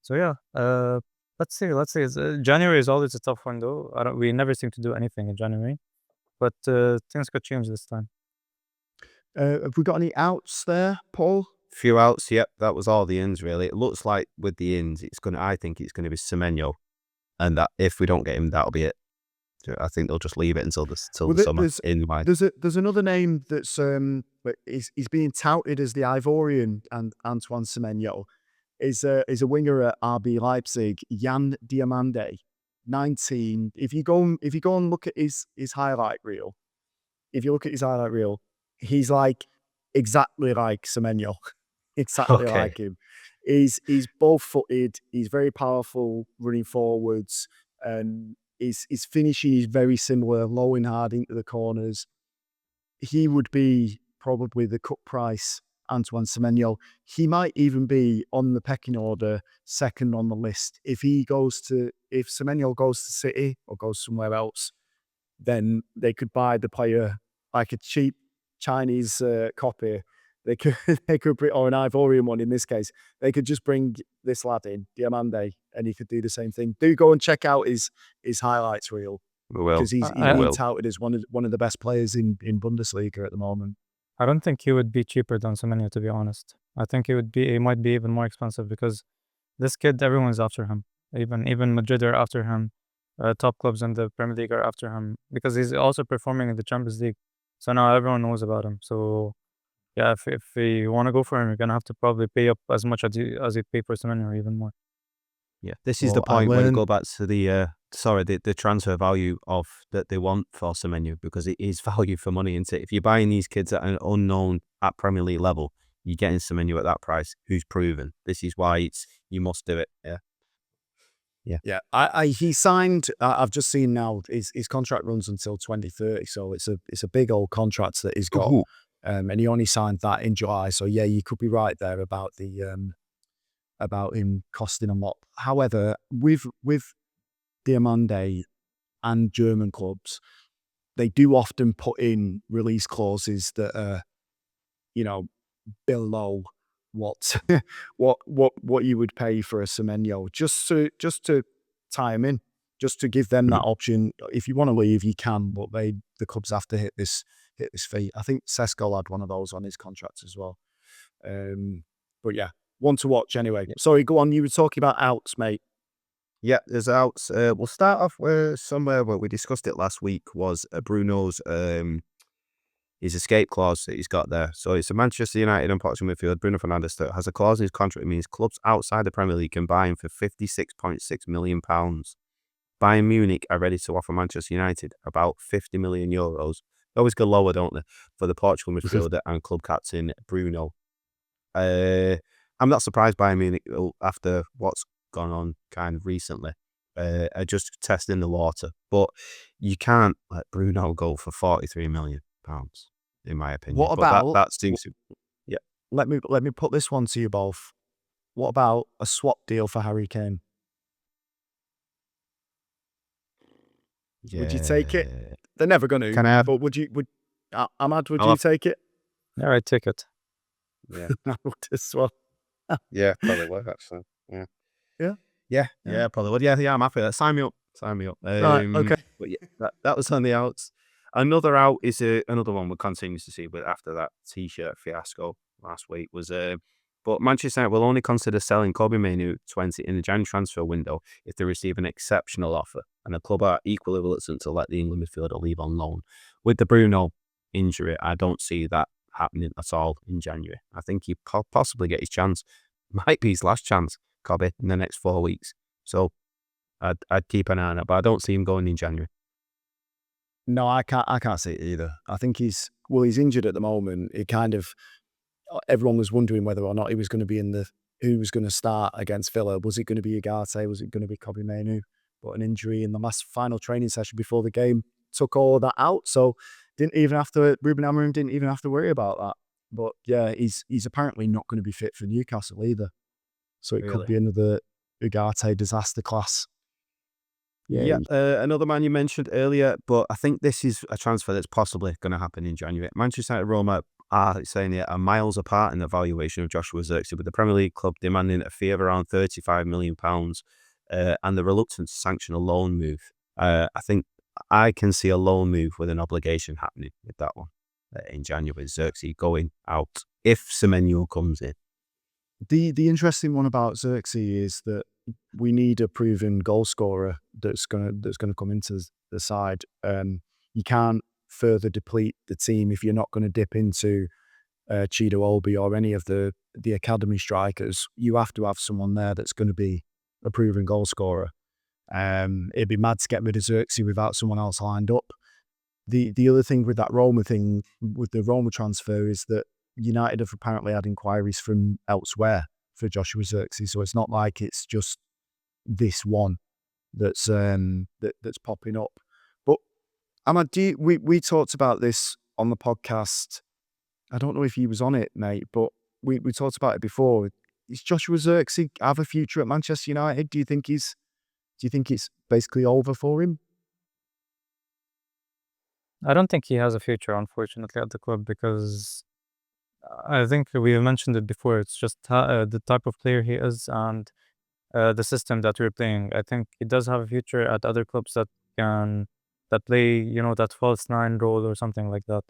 Let's see. January is always a tough one, though. We never seem to do anything in January, but things could change this time. Have we got any outs there, Paul? Few outs, yep. That was all the ins, really. It looks like with the ins, I think it's gonna be Semenyo, and that if we don't get him, that'll be it. I think they'll just leave it until the summer. There's another name that's he's being touted as the Ivorian, and Antoine Semenyo is a winger at RB Leipzig, Jan Diamande, 19. If you go and look at his highlight reel, he's like exactly like Semenyo, exactly like him. He's both-footed. He's very powerful running forwards, and his finishing is very similar, low and hard into the corners. He would be probably the cut price Antoine Semenyo. He might even be on the pecking order, second on the list. If Semenyo goes to City or goes somewhere else, then they could buy the player like a cheap Chinese copy. They could bring, or an Ivorian one in this case. They could just bring this lad in, Diamande, and he could do the same thing. Do go and check out his highlights reel, because he's being touted as one of the best players in Bundesliga at the moment. I don't think he would be cheaper than Semenyo, to be honest. I think he might be even more expensive, because this kid, everyone's after him. Even Madrid are after him. Top clubs in the Premier League are after him, because he's also performing in the Champions League. So now everyone knows about him. So yeah, if you want to go for him, you're gonna have to probably pay up as much as you pay for Semenyo, or even more. Yeah, this is the point when you go back to the transfer value of that they want for Semenyo, because it is value for money, isn't it? If you're buying these kids at an unknown at Premier League level, you're getting Semenyo at that price, who's proven. This is why you must do it. Yeah. He signed. I've just seen now his contract runs until 2030, so it's a big old contract that he's got. And he only signed that in July. So yeah, you could be right there about about him costing a lot. However, with Diamande and German clubs, they do often put in release clauses that are, below what what you would pay for a Semenyo, just to tie him in, just to give them that option. If you want to leave, you can, but the clubs have to hit this fee. I think Sesko had one of those on his contract as well. But yeah, one to watch anyway. Sorry, go on. You were talking about outs, mate. Yeah, there's outs. We'll start off with somewhere where we discussed it last week was Bruno's his escape clause that he's got there. So it's a Manchester United and Portugal midfield, Bruno Fernandes, that has a clause in his contract that means clubs outside the Premier League can buy him for £56.6 million. Bayern Munich are ready to offer Manchester United about €50 million. They always go lower, don't they, for the Portugal midfielder and club captain Bruno. I'm not surprised Bayern Munich, after what's gone on kind of recently, are just testing the water. But you can't let Bruno go for £43 million, in my opinion. What But about? that seems to, yeah. Let me put this one to you both. What about a swap deal for Harry Kane? Would you take it? Yeah. They're never going to. Can I have- But would Ahmad? Would I'll you have- take it? Yeah, I take it. Yeah, I would as well. yeah, probably would actually. Yeah, Yeah? yeah, probably would. Yeah, I'm happy. Sign me up. Right, okay. But yeah, that was on the outs. Another out is another one we continues to see, but after that T-shirt fiasco last week was but Manchester United will only consider selling Kobe Mainoo 20 in the January transfer window if they receive an exceptional offer, and the club are equally reluctant to let the England midfielder leave on loan. With the Bruno injury, I don't see that happening at all in January. I think he possibly get his chance. Might be his last chance, Kobe, in the next 4 weeks. So I'd keep an eye on it, but I don't see him going in January. No, I can't see it either. I think he's injured at the moment. It kind of, everyone was wondering whether or not he was going to be who was going to start against Villa. Was it going to be Ugarte? Was it going to be Kobe Mainoo? But an injury in the last final training session before the game took all of that out. So Ruben Amorim didn't even have to worry about that. But yeah, he's apparently not going to be fit for Newcastle either. So it could Really? be another Ugarte disaster class. Yeah, another man you mentioned earlier, but I think this is a transfer that's possibly going to happen in January. Manchester United and Roma are saying it are miles apart in the valuation of Joshua Zirkzee, with the Premier League club demanding a fee of around £35 million and the reluctant to sanction a loan move. I think I can see a loan move with an obligation happening with that one in January, with Zirkzee going out if Semenyo comes in. The interesting one about Zirkzee is that we need a proven goal scorer that's gonna come into the side. You can't further deplete the team if you're not going to dip into Chido Obi or any of the academy strikers. You have to have someone there that's going to be a proven goal scorer. It'd be mad to get rid of Zirkzee without someone else lined up. The other thing with that Roma thing, with the Roma transfer, is that United have apparently had inquiries from elsewhere for Joshua Zirkzee, so it's not like it's just this one that's popping up. But Ahmad, we talked about this on the podcast. I don't know if he was on it, mate, but we talked about it before. Is Joshua Zirkzee have a future at Manchester United? Do you think it's basically over for him? I don't think he has a future, unfortunately, at the club, because I think we mentioned it before. It's just the type of player he is and the system that we're playing. I think he does have a future at other clubs that play, that false nine role or something like that.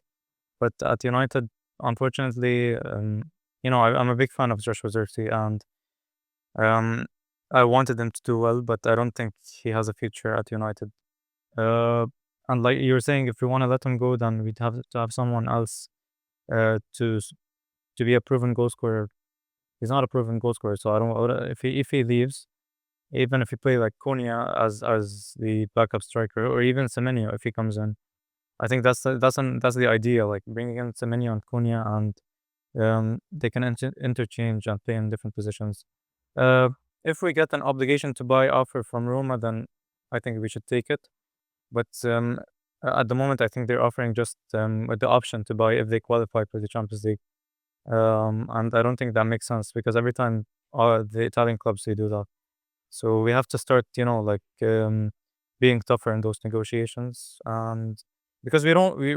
But at United, unfortunately, I'm a big fan of Joshua Zirkzee, and I wanted him to do well, but I don't think he has a future at United. And like you were saying, if we want to let him go, then we'd have to have someone else to be a proven goal scorer. He's not a proven goal scorer, so I don't. If he leaves, even if he play like Konya as the backup striker, or even Semenyo if he comes in, I think that's the idea. Like bringing in Semenyo and Konya, and they can interchange and play in different positions. If we get an obligation to buy offer from Roma, then I think we should take it. But at the moment, I think they're offering just with the option to buy if they qualify for the Champions League. And I don't think that makes sense, because every time the Italian clubs, they do that. So we have to start, being tougher in those negotiations, and because we're not, we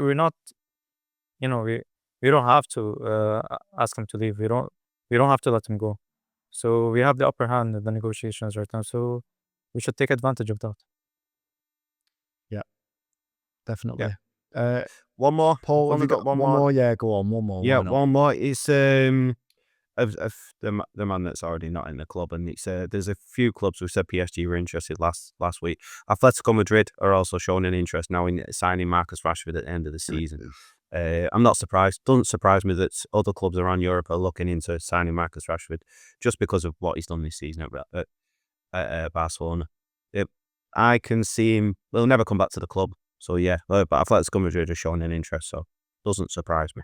don't have to ask him to leave. We don't have to let him go. So we have the upper hand in the negotiations right now. So we should take advantage of that. Definitely. One more, Paul, I've have you only got one more? Yeah, go on, one more. Yeah, why not? one more is of the man that's already not in the club, and it's there's a few clubs who said PSG were interested last week. Atletico Madrid are also showing an interest now in signing Marcus Rashford at the end of the season. I'm not surprised. Doesn't surprise me that other clubs around Europe are looking into signing Marcus Rashford just because of what he's done this season at Barcelona. I can see him. He'll never come back to the club. So yeah, but Atletico Madrid are showing an interest, so doesn't surprise me.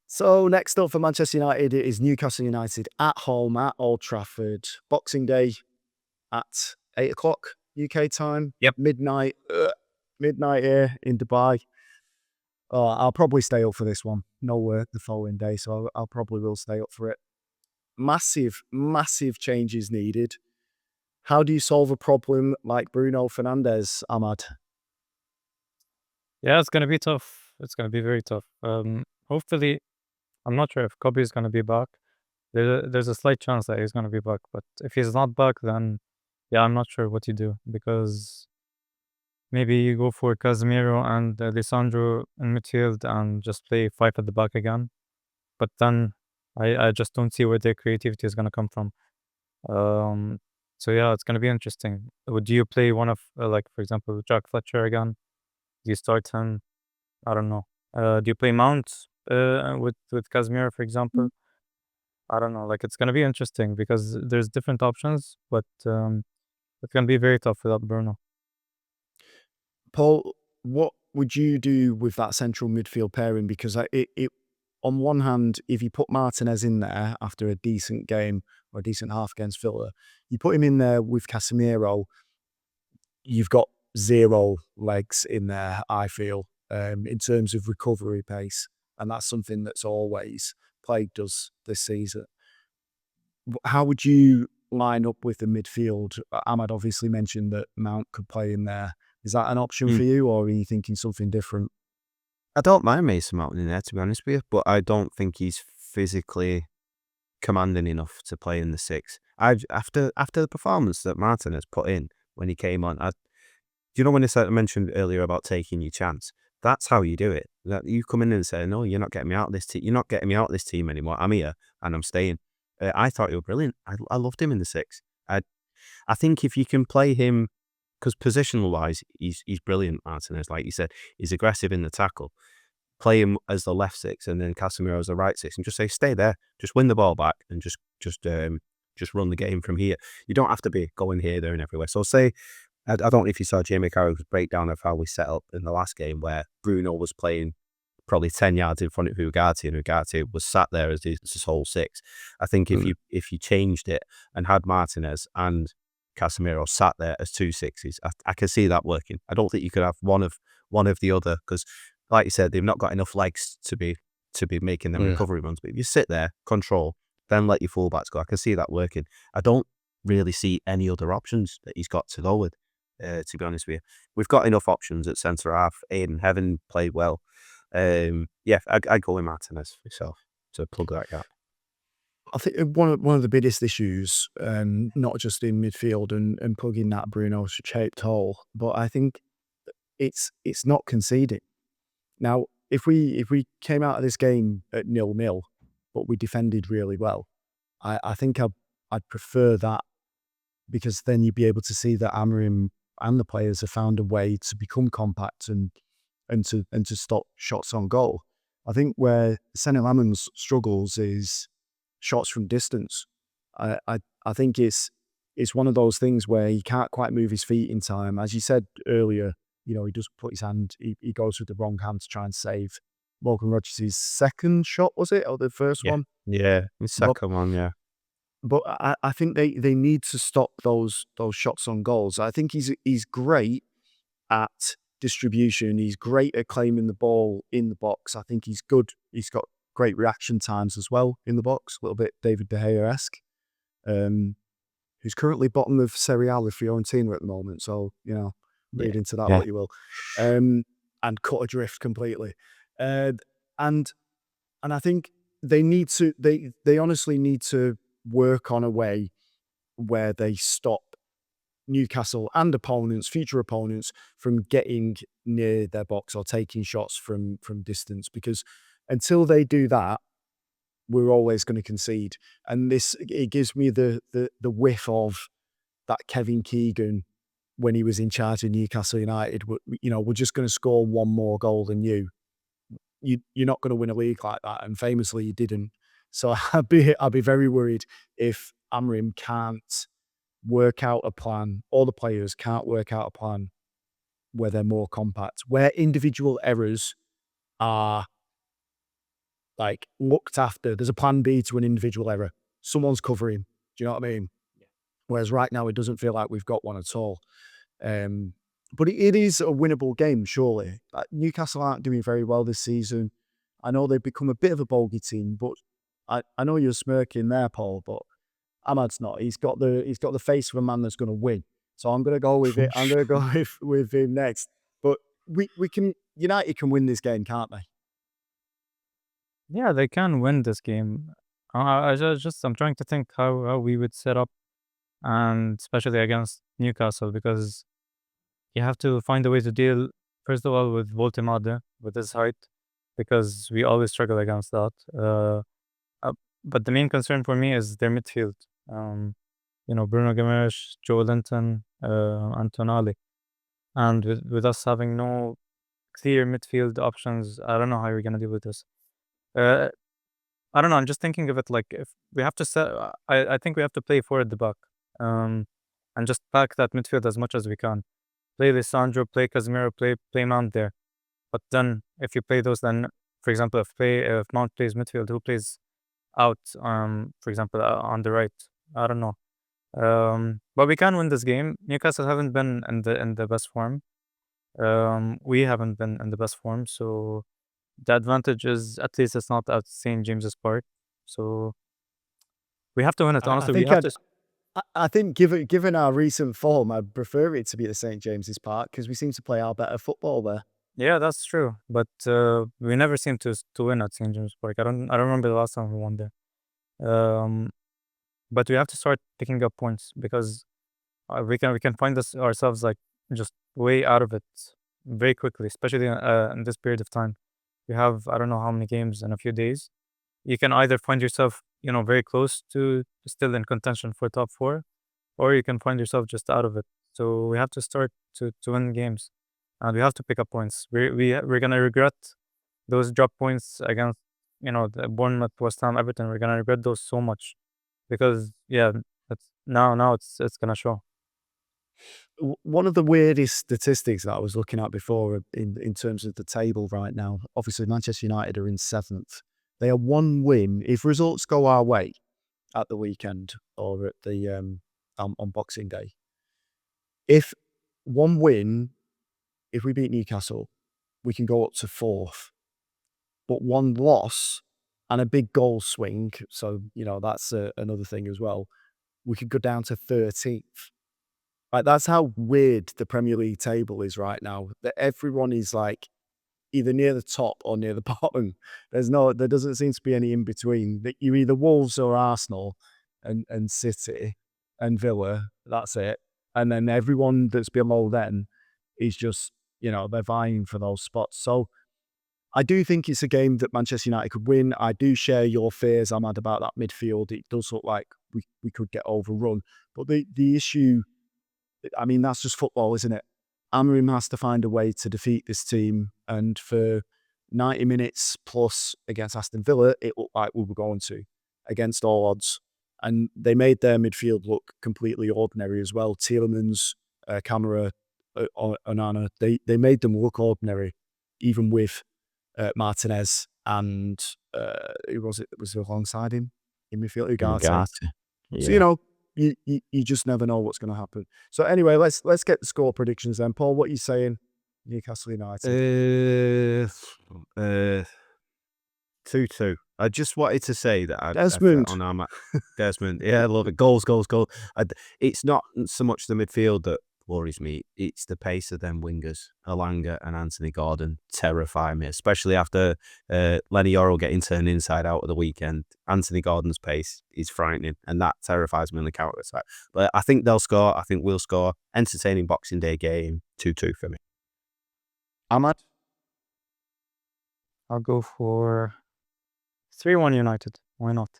So next up for Manchester United is Newcastle United at home at Old Trafford. Boxing Day at 8 o'clock UK time. Yep. Midnight here in Dubai. Oh, I'll probably stay up for this one. No work the following day, so I'll probably will stay up for it. Massive changes needed. How do you solve a problem like Bruno Fernandes, Ahmad? Yeah, it's gonna be tough. It's gonna be very tough. Hopefully, I'm not sure if Kobe is gonna be back. There's a slight chance that he's gonna be back, but if he's not back, then yeah, I'm not sure what you do, because maybe you go for Casemiro and Lisandro in midfield and just play 5 at the back again. But then I just don't see where their creativity is gonna come from. So yeah, it's gonna be interesting. Would you play one of like, for example, Jack Fletcher again? Do you start him? I don't know. Do you play Mount with Casemiro, for example? I don't know. Like, it's gonna be interesting because there's different options, but it's gonna be very tough without Bruno. Paul, what would you do with that central midfield pairing? Because it on one hand, if you put Martinez in there after a decent game or a decent half against Villa, you put him in there with Casemiro, you've got zero legs in there, I feel, in terms of recovery pace. And that's something that's always plagued us this season. How would you line up with the midfield? Ahmad obviously mentioned that Mount could play in there. Is that an option for you, or are you thinking something different? I don't mind Mason Mount in there, to be honest with you, but I don't think he's physically commanding enough to play in the 6. After the performance that Martinez put in when he came on, you know when I mentioned earlier about taking your chance? That's how you do it. That you come in and say, "No, you're not getting me out of this team. You're not getting me out of this team anymore. I'm here and I'm staying." I thought you were brilliant. I loved him in the 6. I think if you can play him, because positional wise, he's brilliant. Martinez, like you said, he's aggressive in the tackle. Play him as the left 6 and then Casemiro as the right 6, and just say, stay there, just win the ball back and just run the game from here. You don't have to be going here, there, and everywhere. So say, I don't know if you saw Jamie Carragher's breakdown of how we set up in the last game, where Bruno was playing probably 10 yards in front of Ugarte, and Ugarte was sat there as his whole 6. I think if you changed it and had Martinez and Casemiro sat there as 2 6s, I can see that working. I don't think you could have one of the other, because like you said, they've not got enough legs to be making them recovery runs. But if you sit there, control, then let your fullbacks go, I can see that working. I don't really see any other options that he's got to go with, to be honest with you. We've got enough options at centre half. Aiden Heaven played well. Yeah, I'd go with Martinez myself to plug that gap. I think one of the biggest issues, not just in midfield and plugging that Bruno-shaped hole, but I think it's not conceding. Now, if we came out of this game at 0-0, but we defended really well, I think I'd prefer that, because then you'd be able to see that Amorim and the players have found a way to become compact and to stop shots on goal. I think where Senna Lammens struggles is shots from distance. I think it's one of those things where he can't quite move his feet in time. As you said earlier, he does put his hand, he goes with the wrong hand to try and save Morgan Rodgers' second shot, was it? Or the first one? Yeah, his second one, yeah. But I think they need to stop those shots on goals. I think he's great at distribution. He's great at claiming the ball in the box. I think he's good. He's got great reaction times as well in the box, a little bit David Dohair-esque, who's currently bottom of Serie A with Fiorentina at the moment. So, read into that what you will. And cut adrift completely. And I think they honestly need to work on a way where they stop Newcastle and opponents, future opponents, from getting near their box or taking shots from distance, because until they do that, we're always going to concede. And it gives me the whiff of that Kevin Keegan when he was in charge of Newcastle United. We're just going to score one more goal than you. You're not going to win a league like that, and famously, you didn't. So I'd be very worried if Amorim can't work out a plan, all the players can't work out a plan where they're more compact, where individual errors are like looked after. There's a plan B to an individual error. Someone's covering. Do you know what I mean? Yeah. Whereas right now, it doesn't feel like we've got one at all. But it is a winnable game, surely. Like, Newcastle aren't doing very well this season. I know they've become a bit of a bogey team, but I know you're smirking there, Paul, but Ahmad's not. He's got the face of a man that's going to win. So I'm going to go with it. I'm going to go with him next. But United can win this game, can't they? Yeah, they can win this game. I'm trying to think how we would set up, and especially against Newcastle, because you have to find a way to deal, first of all, with Voltemade, with his height, because we always struggle against that. But the main concern for me is their midfield. Bruno Guimaraes, Joe Linton, and Tonali. And with us having no clear midfield options, I don't know how we're going to deal with this. I don't know. I'm just thinking of it like, if we have to set, I think we have to play four at the back, and just pack that midfield as much as we can. Play Lisandro, play Casemiro, play Mount there. But then if you play those, then for example, if Mount plays midfield, who plays out? For example, on the right. I don't know. But we can win this game. Newcastle haven't been in the best form. We haven't been in the best form, so the advantage is at least it's not at St. James's Park. So we have to win it. Honestly, I think given our recent form, I'd prefer it to be at St. James's Park, because we seem to play our better football there. Yeah, that's true. But we never seem to win at St. James's Park. I don't remember the last time we won there. But we have to start picking up points, because we can find ourselves like just way out of it very quickly, especially in this period of time. We have, I don't know how many games in a few days. You can either find yourself, very close to still in contention for top four, or you can find yourself just out of it. So we have to start to win games, and we have to pick up points. We're gonna regret those drop points against, the Bournemouth, West Ham, Everton. We're gonna regret those so much, because it's gonna show. One of the weirdest statistics that I was looking at before in terms of the table right now, obviously Manchester United are in 7th. They are one win. If results go our way at the weekend or at the on Boxing Day, if one win, if we beat Newcastle, we can go up to 4th. But one loss and a big goal swing, so that's another thing as well, we could go down to 13th. Like, that's how weird the Premier League table is right now. That everyone is like either near the top or near the bottom. There doesn't seem to be any in between. That you're either Wolves or Arsenal and City and Villa. That's it. And then everyone that's below then is just, they're vying for those spots. So I do think it's a game that Manchester United could win. I do share your fears, Ahmad, about that midfield. It does look like we could get overrun. But the issue, I mean, that's just football, isn't it? Amorim has to find a way to defeat this team. And for 90 minutes plus against Aston Villa, it looked like we were going to, against all odds. And they made their midfield look completely ordinary as well. Tielemans, Camara, Onana, they made them look ordinary, even with Martinez and who was it that was alongside him in midfield? Ugarte. Yeah. So, you just never know what's going to happen. So anyway, let's get the score predictions then. Paul, what are you saying? Newcastle United. 2-2. I just wanted to say that Desmond. on Desmond. Yeah, I love it. Goals. It's not so much the midfield that worries me. It's the pace of them wingers. Elanga and Anthony Gordon terrify me, especially after Lenny Yoro getting turned inside out at the weekend. Anthony Gordon's pace is frightening, and that terrifies me in the counter attack. But I think they'll score. I think we'll score. Entertaining Boxing Day game, 2-2 for me. Ahmad? I'll go for 3-1 United. Why not?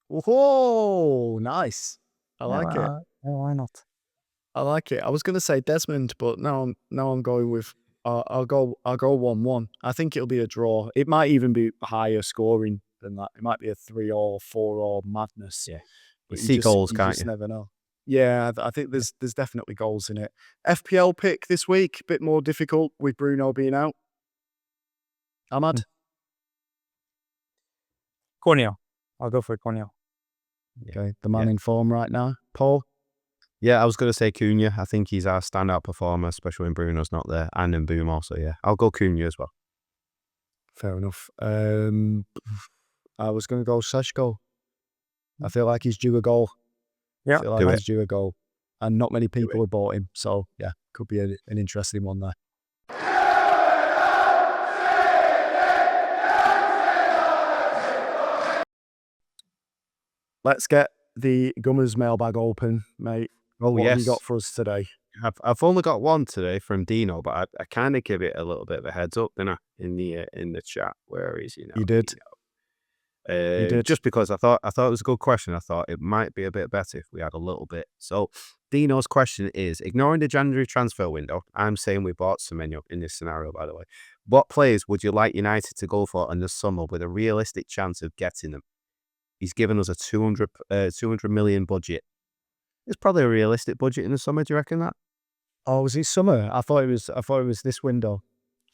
Oh, nice. I like it. Yeah, why not? I like it. I was going to say Desmond, but now I'm going with. I'll go 1-1. I think it'll be a draw. It might even be higher scoring than that. It might be a 3 or 4 or madness. Yeah. But You see goals, you can't just you? never know. Yeah, I think there's definitely goals in it. FPL pick this week, a bit more difficult with Bruno being out. Ahmad? Corneo. I'll go for Corneo. Okay, the man in form right now. Paul? Yeah, I was going to say Cunha. I think he's our standout performer, especially when Bruno's not there. And in Boom also, yeah. I'll go Cunha as well. Fair enough. I was going to go Seshko. I feel like he's due a goal. Yeah. I feel like he's due a goal. And not many people have bought him. So, yeah, could be an interesting one there. Let's get the Gummers mailbag open, mate. Oh, What yes. have you got for us today? I've only got one today from Dino, but I kind of give it a little bit of a heads up, didn't I? In the chat. Where is he now? You did. You did. Just because I thought it was a good question. I thought it might be a bit better if we had a little bit. So Dino's question is, ignoring the January transfer window, I'm saying we bought Semenyo in this scenario, by the way. What players would you like United to go for in the summer with a realistic chance of getting them? He's given us a 200 million budget. It's probably a realistic budget in the summer. Do you reckon that? Oh, was it summer? I thought it was this window.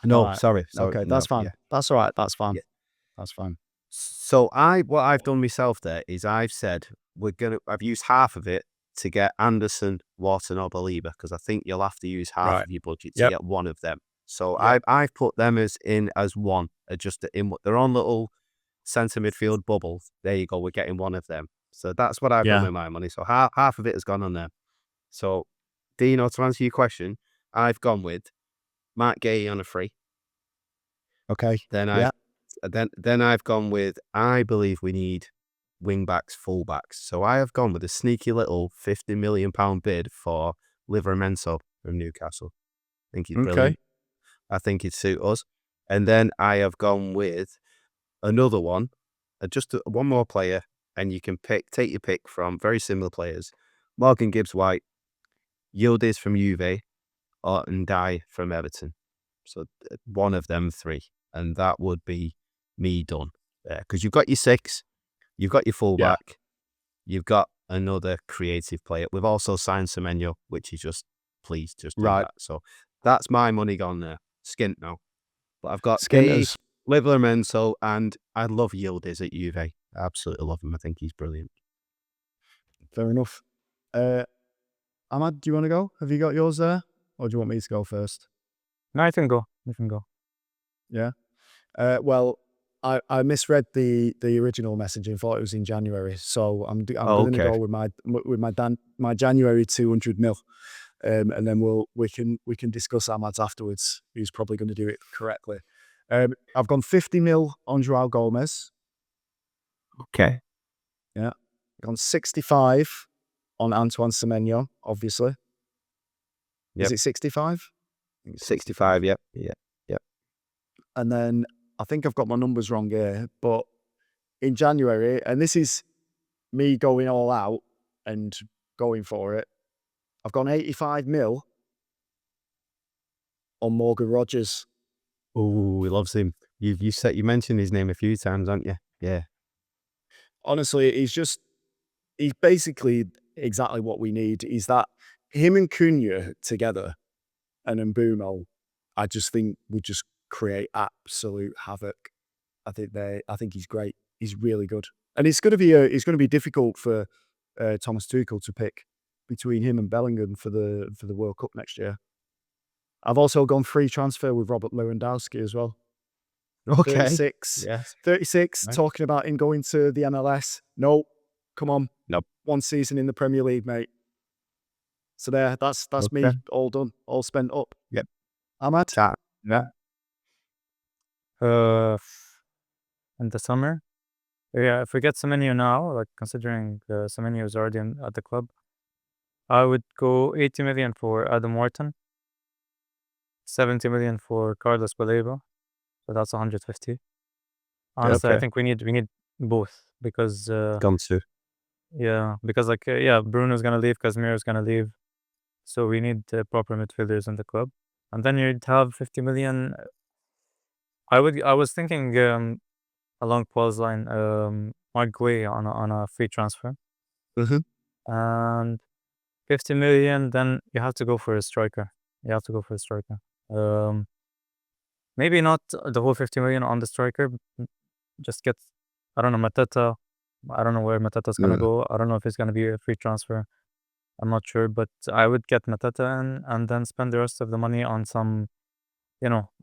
No, Right. sorry. Okay, that's fine. Yeah. That's all right. That's fine. Yeah. That's fine. So what I've done myself there is I've said I've used half of it to get Anderson, Wharton or Belieber, because I think you'll have to use half of your budget to get one of them. So I've put them as one, just in their own little centre midfield bubble. There you go. We're getting one of them. So that's what I've done with my money. So half of it has gone on there. So Dino, to answer your question, I've gone with Mark Gay on a free. Okay. Then I've gone with, I believe we need wing backs, full backs. So I have gone with a sneaky little £50 million bid for Livramento from Newcastle. I think he's brilliant. Okay. I think he'd suit us. And then I have gone with another one, just one more player, and you can take your pick from very similar players. Morgan Gibbs-White, Yildiz from Juve, or Ndiaye from Everton. So one of them three. And that would be me done there. Because you've got your 6, you've got your fullback, you've got another creative player. We've also signed Semenyo, which is just do that. So that's my money gone there. Skint now. But I've got Skinters. Livramento, and I love Yildiz at Juve. I absolutely love him. I think he's brilliant. Fair enough. Ahmad, do you want to go? Have you got yours there? Or do you want me to go first? No, I can go. You can go. Yeah. Well, I misread the original message and thought it was in January. So I'm going to go with my January 200 mil. And then we can discuss Ahmad's afterwards, who's probably going to do it correctly. I've gone 50 mil on Joao Gomez. Okay. Yeah. I've gone 65 on Antoine Semenyo, obviously. Yep. Is it 65? 65, yep. And then I think I've got my numbers wrong here, but in January, and this is me going all out and going for it, I've gone 85 mil on Morgan Rogers. Oh, he loves him. You mentioned his name a few times, haven't you? Yeah. Honestly, he's basically exactly what we need. Is that him and Cunha together and Mbumo, I just think would just create absolute havoc. I think he's great. He's really good. And it's going to be difficult for Thomas Tuchel to pick between him and Bellingham for the World Cup next year. I've also gone free transfer with Robert Lewandowski as well. Okay. 36. Yes. 36, Right. Talking about him going to the MLS. No, come on. Nope. One season in the Premier League, mate. So there, that's me Okay. all done, all spent up. Yep. Ahmad? Chat. Yeah. In the summer, yeah, if we get Semenyo now, like considering Semenyo is already at the club, I would go 80 million for Adam Wharton, 70 million for Carlos Baleba, so that's 150. Honestly, I Okay. think we need both because Gone to. Bruno's gonna leave, Casemiro's gonna leave, so we need proper midfielders in the club, and then you'd have 50 million. I was thinking along Paul's line, Mark Guay on a free transfer, Mhm. and 50 million. Then you have to go for a striker. Maybe not the whole 50 million on the striker. Just get, I don't know, Mateta. I don't know where Mateta's gonna go. I don't know if it's gonna be a free transfer. I'm not sure, but I would get Mateta in and then spend the rest of the money on some,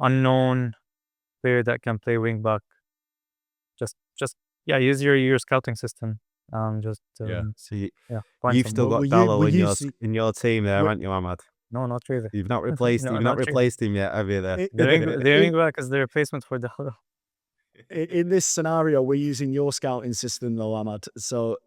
unknown player that can play wing back. Just use your scouting system. Just So you, find you've some. still Well, got were you- Dallo were in you your see- in your team there, were- haven't you, Ahmad? No, not really. You've not replaced No, you've not not really. replaced him yet, have you? There. The wing back is the replacement for the. In this scenario, we're using your scouting system, though, Ahmad. So,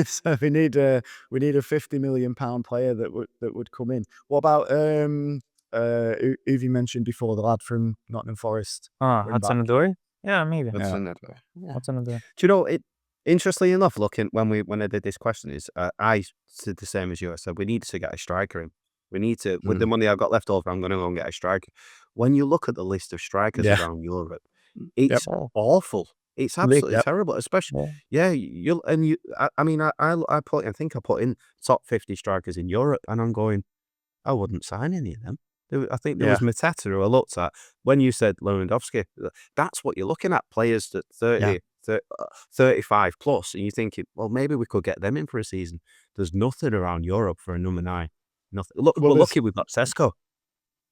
so we need a £50 million player that would come in. What about who you mentioned before, the lad from Nottingham Forest? wing Hudson back? Odoi? Yeah, maybe. That's Yeah. another. Yeah. Hudson Odoi. Do you know it? Interestingly enough, looking when I did this question, is I said the same as you. I said we need to get a striker in. We need to, with the money I've got left over, I'm going to go and get a striker. When you look at the list of strikers Yeah. around Europe, it's awful. It's absolutely Yep. terrible. Especially, I think I put in top 50 strikers in Europe, and I'm going, I wouldn't sign any of them. I think there was Mateta who I looked at. When you said Lewandowski, that's what you're looking at, players that 35 plus, and you're thinking, well, maybe we could get them in for a season. There's nothing around Europe for a number 9. Nothing. Look, Well, we're lucky we've got Sesko.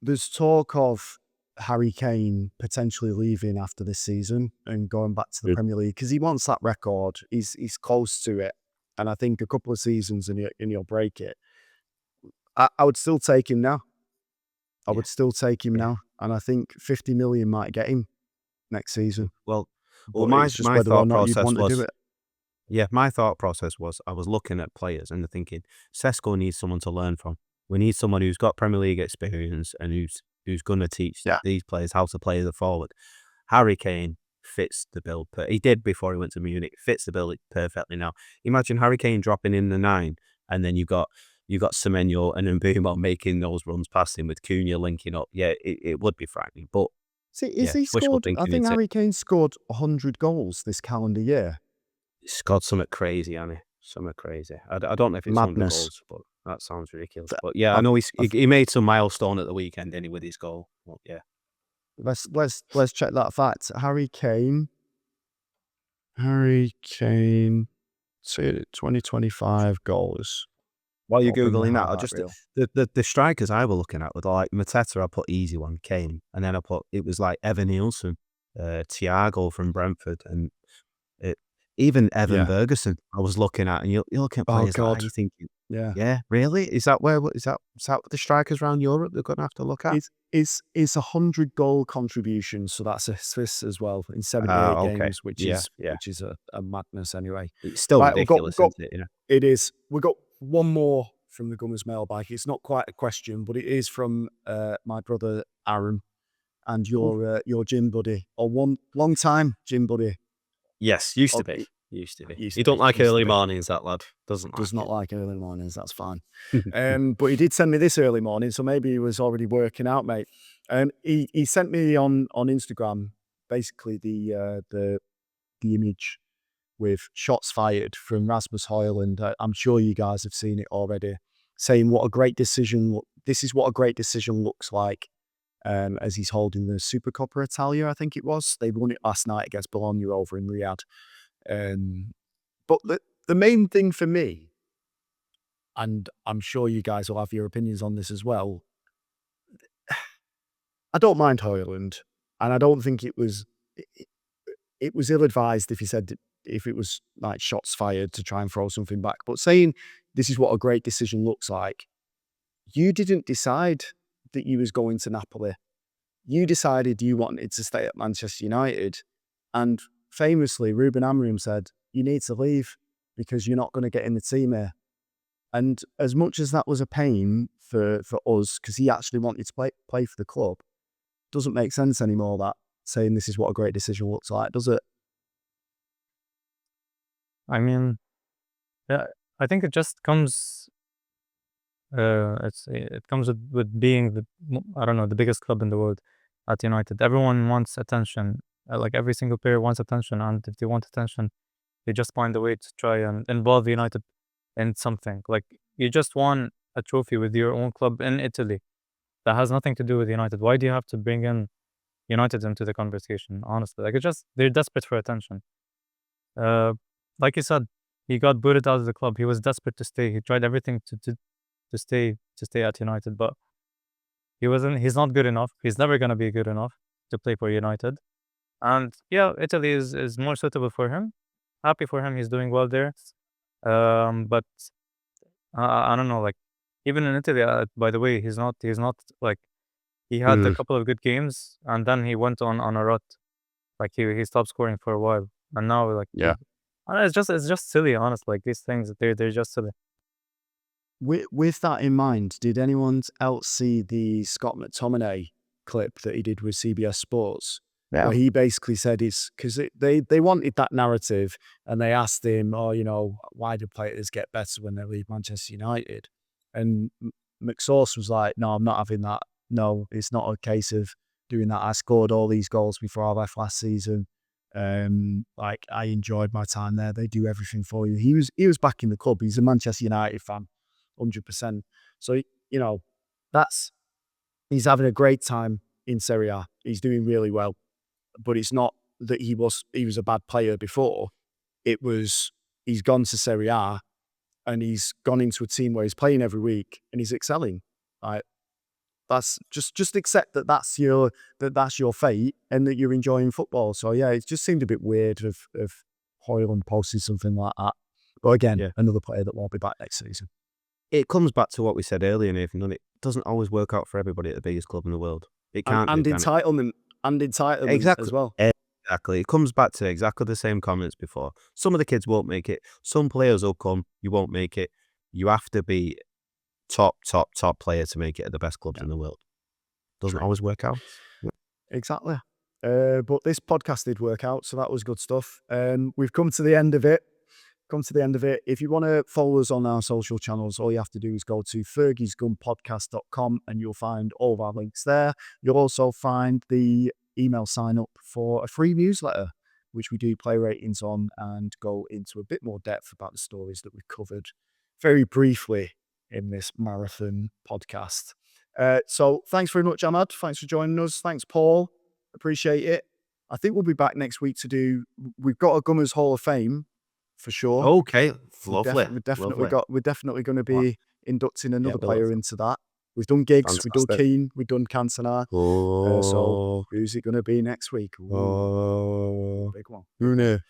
There's talk of Harry Kane potentially leaving after this season and going back to the Premier League because he wants that record. He's close to it, and I think a couple of seasons and he'll break it. I would still take him now. I would still take him now, and I think 50 million might get him next season. Well, But my it's just whether or thought not you'd process want to do was, it. my thought process was I was looking at players and thinking Sesko needs someone to learn from. We need someone who's got Premier League experience and who's going to teach these players how to play the forward. Harry Kane fits the bill. He did before he went to Munich. Fits the bill perfectly now. Imagine Harry Kane dropping in the 9, and then you've got Semenyo and Mbeumo making those runs past him with Cunha linking up. Yeah, it would be frightening. But See, he wishful scored? I thinking, think isn't it? Harry Kane scored 100 goals this calendar year. It's got something crazy, Annie. Something crazy. I don't know if it's 100 Madness. goals, but that sounds ridiculous. But yeah, I know he made some milestone at the weekend anyway with his goal. But yeah. Let's check that fact. Harry Kane, 2025 goals. While you're Open the Googling that, highlight reel. the strikers I were looking at were like Mateta, I put easy one, Kane. And then it was like Evan Nielsen, Thiago from Brentford, and even Evan Bergerson I was looking at. And you're looking at players like that, you're thinking, yeah, really? Is that the strikers around Europe they're going to have to look at? It's 100 goal contributions, so that's assists as well in 78 games, which is a madness anyway. It's still ridiculous, isn't it? You know? It is. We've got one more from the Gunners Mailbag. It's not quite a question, but it is from my brother Aaron and your gym buddy, or one long time gym buddy. Yes, used to be. He don't like early mornings, that lad. Does not like early mornings, that's fine. But he did send me this early morning, so maybe he was already working out, mate. He sent me on Instagram basically the image with shots fired from Rasmus Højlund. I'm sure you guys have seen it already, saying what a great decision. This is what a great decision looks like. As he's holding the Supercoppa Italia, I think it was. They won it last night against Bologna over in Riyadh. But the main thing for me, and I'm sure you guys will have your opinions on this as well, I don't mind Højlund, and I don't think it was ill-advised if he said if it was like shots fired to try and throw something back. But saying this is what a great decision looks like, you didn't decide that you was going to Napoli. You decided you wanted to stay at Manchester United. And famously, Ruben Amorim said, you need to leave because you're not going to get in the team here. And as much as that was a pain for us, because he actually wanted to play for the club, doesn't make sense anymore, that saying this is what a great decision looks like, does it? I mean, yeah, I think it just comes. It comes with being the biggest club in the world at United. Everyone wants attention. Like every single player wants attention, and if they want attention, they just find a way to try and involve United in something. Like you just won a trophy with your own club in Italy that has nothing to do with United. Why do you have to bring in United into the conversation? Honestly, like they're desperate for attention. Like you said, he got booted out of the club. He was desperate to stay. He tried everything to stay at United, but he's not good enough. He's never gonna be good enough to play for United. And yeah, Italy is more suitable for him. Happy for him, he's doing well there. But I don't know, like even in Italy, by the way, he's not like he had a couple of good games and then he went on a rut. Like he stopped scoring for a while. And now like Yeah. it's just silly, honestly. Like these things, they're just silly. With that in mind, did anyone else see the Scott McTominay clip that he did with CBS Sports? Yeah. Where he basically said because they wanted that narrative and they asked him, why do players get better when they leave Manchester United? And McSauce was like, no, I'm not having that. No, it's not a case of doing that. I scored all these goals before I left last season. Like I enjoyed my time there. They do everything for you. He was back in the club. He's a Manchester United fan, 100%. So, he's having a great time in Serie A. He's doing really well. But it's not that he was a bad player before. It was he's gone to Serie A and he's gone into a team where he's playing every week and he's excelling. Like that's just accept that that's your fate and that you're enjoying football. So yeah, it just seemed a bit weird of Højlund posting something like that. But again, another player that won't be back next season. It comes back to what we said earlier, Nathan, and it doesn't always work out for everybody at the biggest club in the world. It can't. And entitlement exactly. as well. Exactly. It comes back to exactly the same comments before. Some of the kids won't make it. Some players will come. You won't make it. You have to be top player to make it at the best clubs in the world. Doesn't always work out. Exactly. But this podcast did work out, so that was good stuff. We've come to the end of it. If you want to follow us on our social channels, all you have to do is go to fergiesgunpodcast.com and you'll find all of our links there. You'll also find the email sign up for a free newsletter, which we do play ratings on and go into a bit more depth about the stories that we've covered very briefly in this marathon podcast. So thanks very much, Ahmad. Thanks for joining us. Thanks, Paul. Appreciate it. I think we'll be back next week we've got a Gunners Hall of Fame for sure. Okay, lovely. We're definitely going to be inducting another player into that. We've done Giggs, we've done Keane, we've done Cantona. So who's it going to be next week? Big one. Bruno.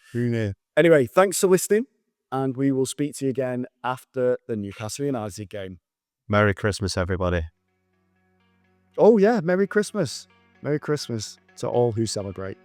Anyway, thanks for listening, and we will speak to you again after the Newcastle United game. Merry Christmas, everybody. Oh yeah, Merry Christmas. Merry Christmas to all who celebrate.